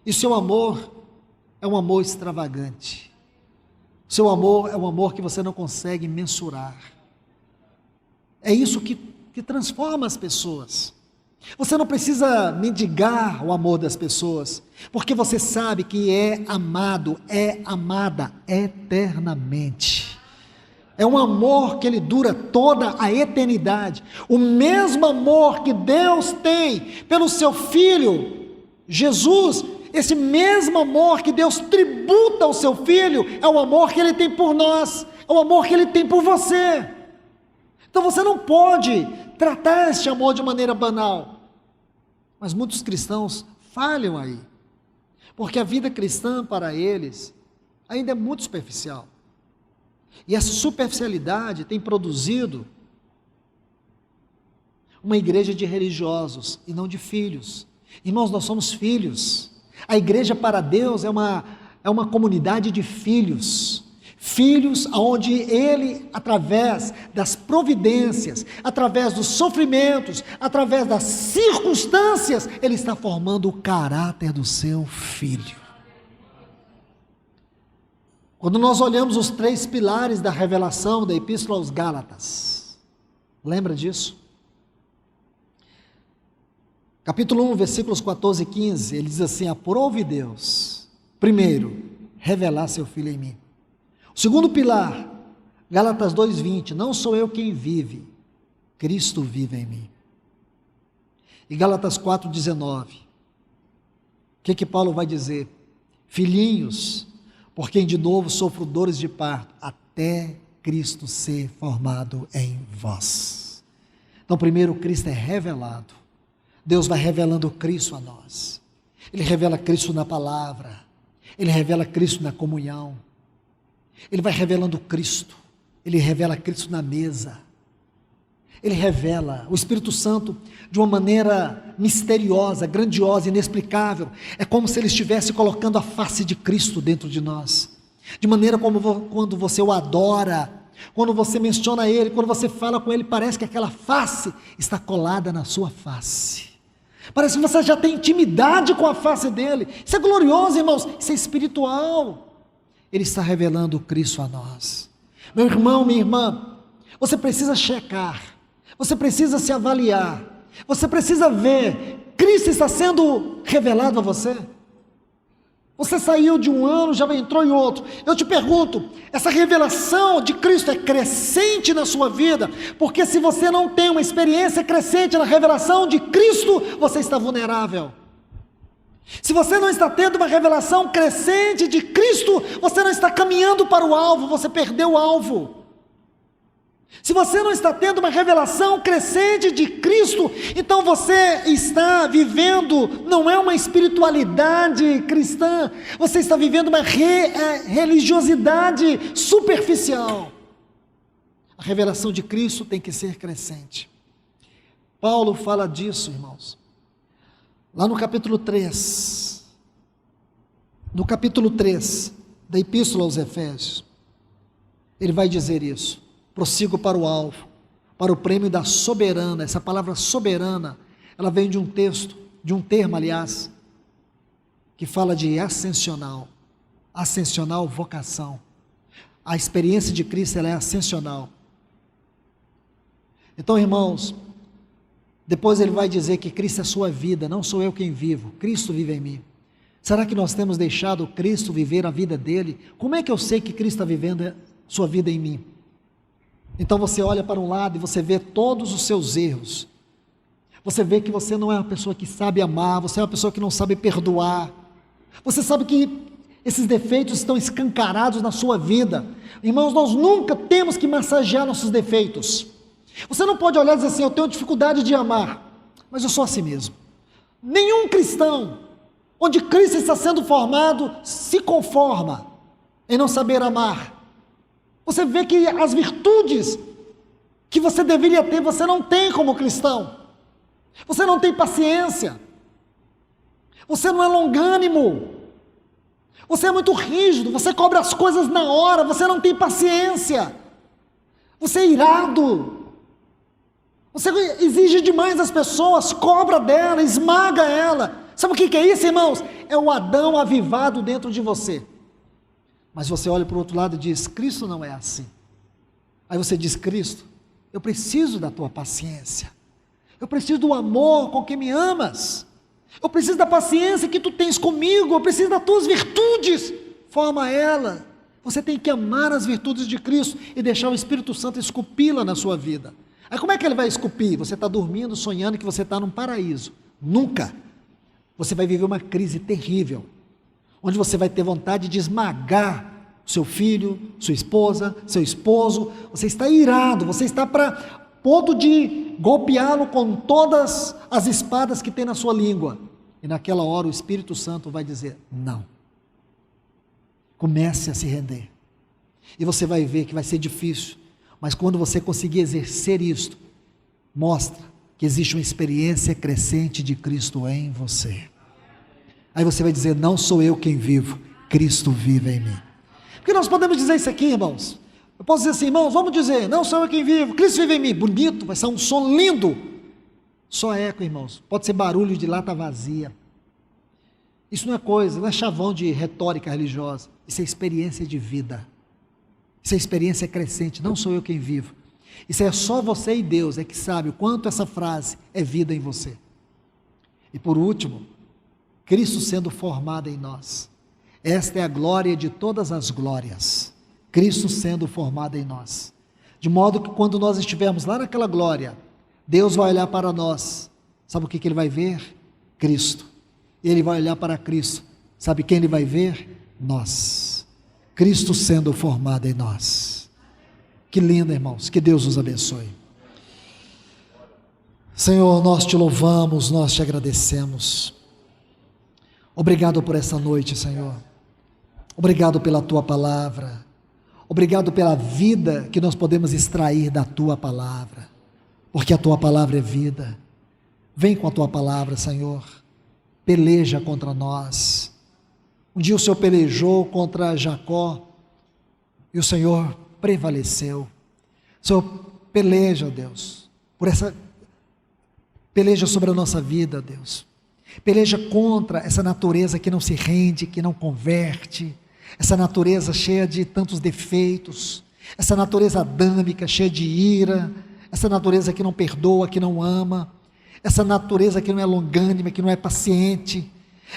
E seu amor é um amor extravagante. Seu amor é um amor que você não consegue mensurar. É isso que transforma as pessoas. Você não precisa mendigar o amor das pessoas, porque você sabe que é amado, é amada eternamente. É um amor que ele dura toda a eternidade. O mesmo amor que Deus tem pelo seu Filho, Jesus, esse mesmo amor que Deus tributa ao seu Filho, é o amor que Ele tem por nós, é o amor que Ele tem por você. Então você não pode tratar este amor de maneira banal. Mas muitos cristãos falham aí, porque a vida cristã para eles ainda é muito superficial. E essa superficialidade tem produzido uma igreja de religiosos e não de filhos. Irmãos, nós somos filhos. A igreja para Deus é uma comunidade de filhos. Filhos onde Ele, através das providências, através dos sofrimentos, através das circunstâncias, Ele está formando o caráter do seu filho. Quando nós olhamos os 3 pilares da revelação da Epístola aos Gálatas, lembra disso? Capítulo 1, versículos 14 e 15, ele diz assim: aprove Deus, primeiro, revelar seu Filho em mim. O segundo pilar, Gálatas 2:20, não sou eu quem vive, Cristo vive em mim. E Gálatas 4:19, o que Paulo vai dizer? Filhinhos, por quem de novo sofro dores de parto, até Cristo ser formado em vós. Então primeiro Cristo é revelado. Deus vai revelando Cristo a nós. Ele revela Cristo na palavra. Ele revela Cristo na comunhão. Ele vai revelando Cristo. Ele revela Cristo na mesa. Ele revela o Espírito Santo de uma maneira misteriosa, grandiosa, inexplicável. É como se Ele estivesse colocando a face de Cristo dentro de nós. De maneira como quando você o adora, quando você menciona Ele, quando você fala com Ele, parece que aquela face está colada na sua face. Parece que você já tem intimidade com a face dele. Isso é glorioso, irmãos. Isso é espiritual. Ele está revelando Cristo a nós. Meu irmão, minha irmã, Você precisa checar, você precisa se avaliar, você precisa ver, Cristo está sendo revelado a você? Você saiu de um ano, já entrou em outro. Eu te pergunto, essa revelação de Cristo é crescente na sua vida? Porque se você não tem uma experiência crescente na revelação de Cristo, você está vulnerável. Se você não está tendo uma revelação crescente de Cristo, você não está caminhando para o alvo, você perdeu o alvo. Se você não está tendo uma revelação crescente de Cristo, então você está vivendo, não é uma espiritualidade cristã, você está vivendo uma religiosidade superficial. A revelação de Cristo tem que ser crescente. Paulo fala disso, irmãos, lá no capítulo 3, da Epístola aos Efésios, ele vai dizer isso. Prossigo para o alvo, para o prêmio da soberana. Essa palavra soberana, ela vem de um texto, de um termo, aliás, que fala de ascensional vocação. A experiência de Cristo, ela é ascensional. Então, irmãos, depois ele vai dizer que Cristo é a sua vida, não sou eu quem vivo, Cristo vive em mim. Será que nós temos deixado Cristo viver a vida dele? Como é que eu sei que Cristo está vivendo a sua vida em mim? Então você olha para um lado e você vê todos os seus erros, você vê que você não é uma pessoa que sabe amar, você é uma pessoa que não sabe perdoar, você sabe que esses defeitos estão escancarados na sua vida. Irmãos, nós nunca temos que massagear nossos defeitos. Você não pode olhar e dizer assim, eu tenho dificuldade de amar, mas eu sou assim mesmo. Nenhum cristão, onde Cristo está sendo formado, se conforma em não saber amar. Você vê que as virtudes que você deveria ter, você não tem como cristão. Você não tem paciência. Você não é longânimo. Você é muito rígido, você cobra as coisas na hora, você não tem paciência. Você é irado. Você exige demais das pessoas, cobra dela, esmaga ela. Sabe o que é isso, irmãos? É o Adão avivado dentro de você. Mas você olha para o outro lado e diz, Cristo não é assim. Aí você diz, Cristo, eu preciso da tua paciência. Eu preciso do amor com que me amas. Eu preciso da paciência que tu tens comigo. Eu preciso das tuas virtudes. Forma ela. Você tem que amar as virtudes de Cristo e deixar o Espírito Santo esculpi-la na sua vida. Aí como é que ele vai esculpir? Você está dormindo, sonhando que você está num paraíso. Nunca. Você vai viver uma crise terrível, onde você vai ter vontade de esmagar seu filho, sua esposa, seu esposo. Você está irado, você está para ponto de golpeá-lo com todas as espadas que tem na sua língua. E naquela hora o Espírito Santo vai dizer, não. Comece a se render. E você vai ver que vai ser difícil, mas quando você conseguir exercer isto, mostra que existe uma experiência crescente de Cristo em você. Aí você vai dizer, não sou eu quem vivo, Cristo vive em mim. Porque nós podemos dizer isso aqui, irmãos. Eu posso dizer assim, irmãos, vamos dizer, não sou eu quem vivo, Cristo vive em mim. Bonito, vai ser um som lindo. Só eco, irmãos. Pode ser barulho de lata vazia. Isso não é coisa, não é chavão de retórica religiosa. Isso é experiência de vida. Isso é experiência crescente, não sou eu quem vivo. Isso é só você e Deus, é que sabe o quanto essa frase é vida em você. E por último, Cristo sendo formado em nós. Esta é a glória de todas as glórias. Cristo sendo formado em nós. De modo que quando nós estivermos lá naquela glória, Deus vai olhar para nós. Sabe o que ele vai ver? Cristo. Ele vai olhar para Cristo. Sabe quem ele vai ver? Nós. Cristo sendo formado em nós. Que lindo, irmãos. Que Deus os abençoe. Senhor, nós te louvamos, nós te agradecemos. Obrigado por essa noite, Senhor. Obrigado pela tua palavra. Obrigado pela vida que nós podemos extrair da tua palavra. Porque a tua palavra é vida. Vem com a tua palavra, Senhor. Peleja contra nós. Um dia o Senhor pelejou contra Jacó e o Senhor prevaleceu. O Senhor peleja, Deus, por essa peleja sobre a nossa vida, Deus. Peleja contra essa natureza que não se rende, que não converte, essa natureza cheia de tantos defeitos, essa natureza adâmica, cheia de ira, essa natureza que não perdoa, que não ama, essa natureza que não é longânima, que não é paciente,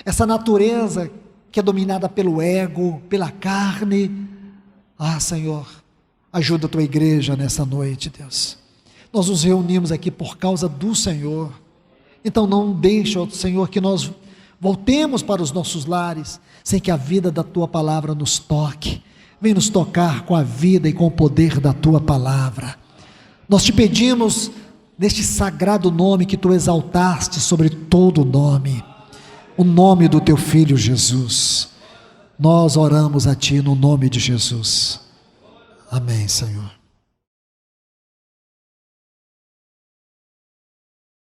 essa natureza que é dominada pelo ego, pela carne. Senhor, ajuda a tua igreja nessa noite, Deus. Nós nos reunimos aqui por causa do Senhor, então não deixa, Senhor, que nós voltemos para os nossos lares, sem que a vida da tua palavra nos toque. Vem nos tocar com a vida e com o poder da tua palavra. Nós te pedimos, neste sagrado nome que tu exaltaste sobre todo nome, o nome do teu Filho Jesus. Nós oramos a ti no nome de Jesus. Amém, Senhor.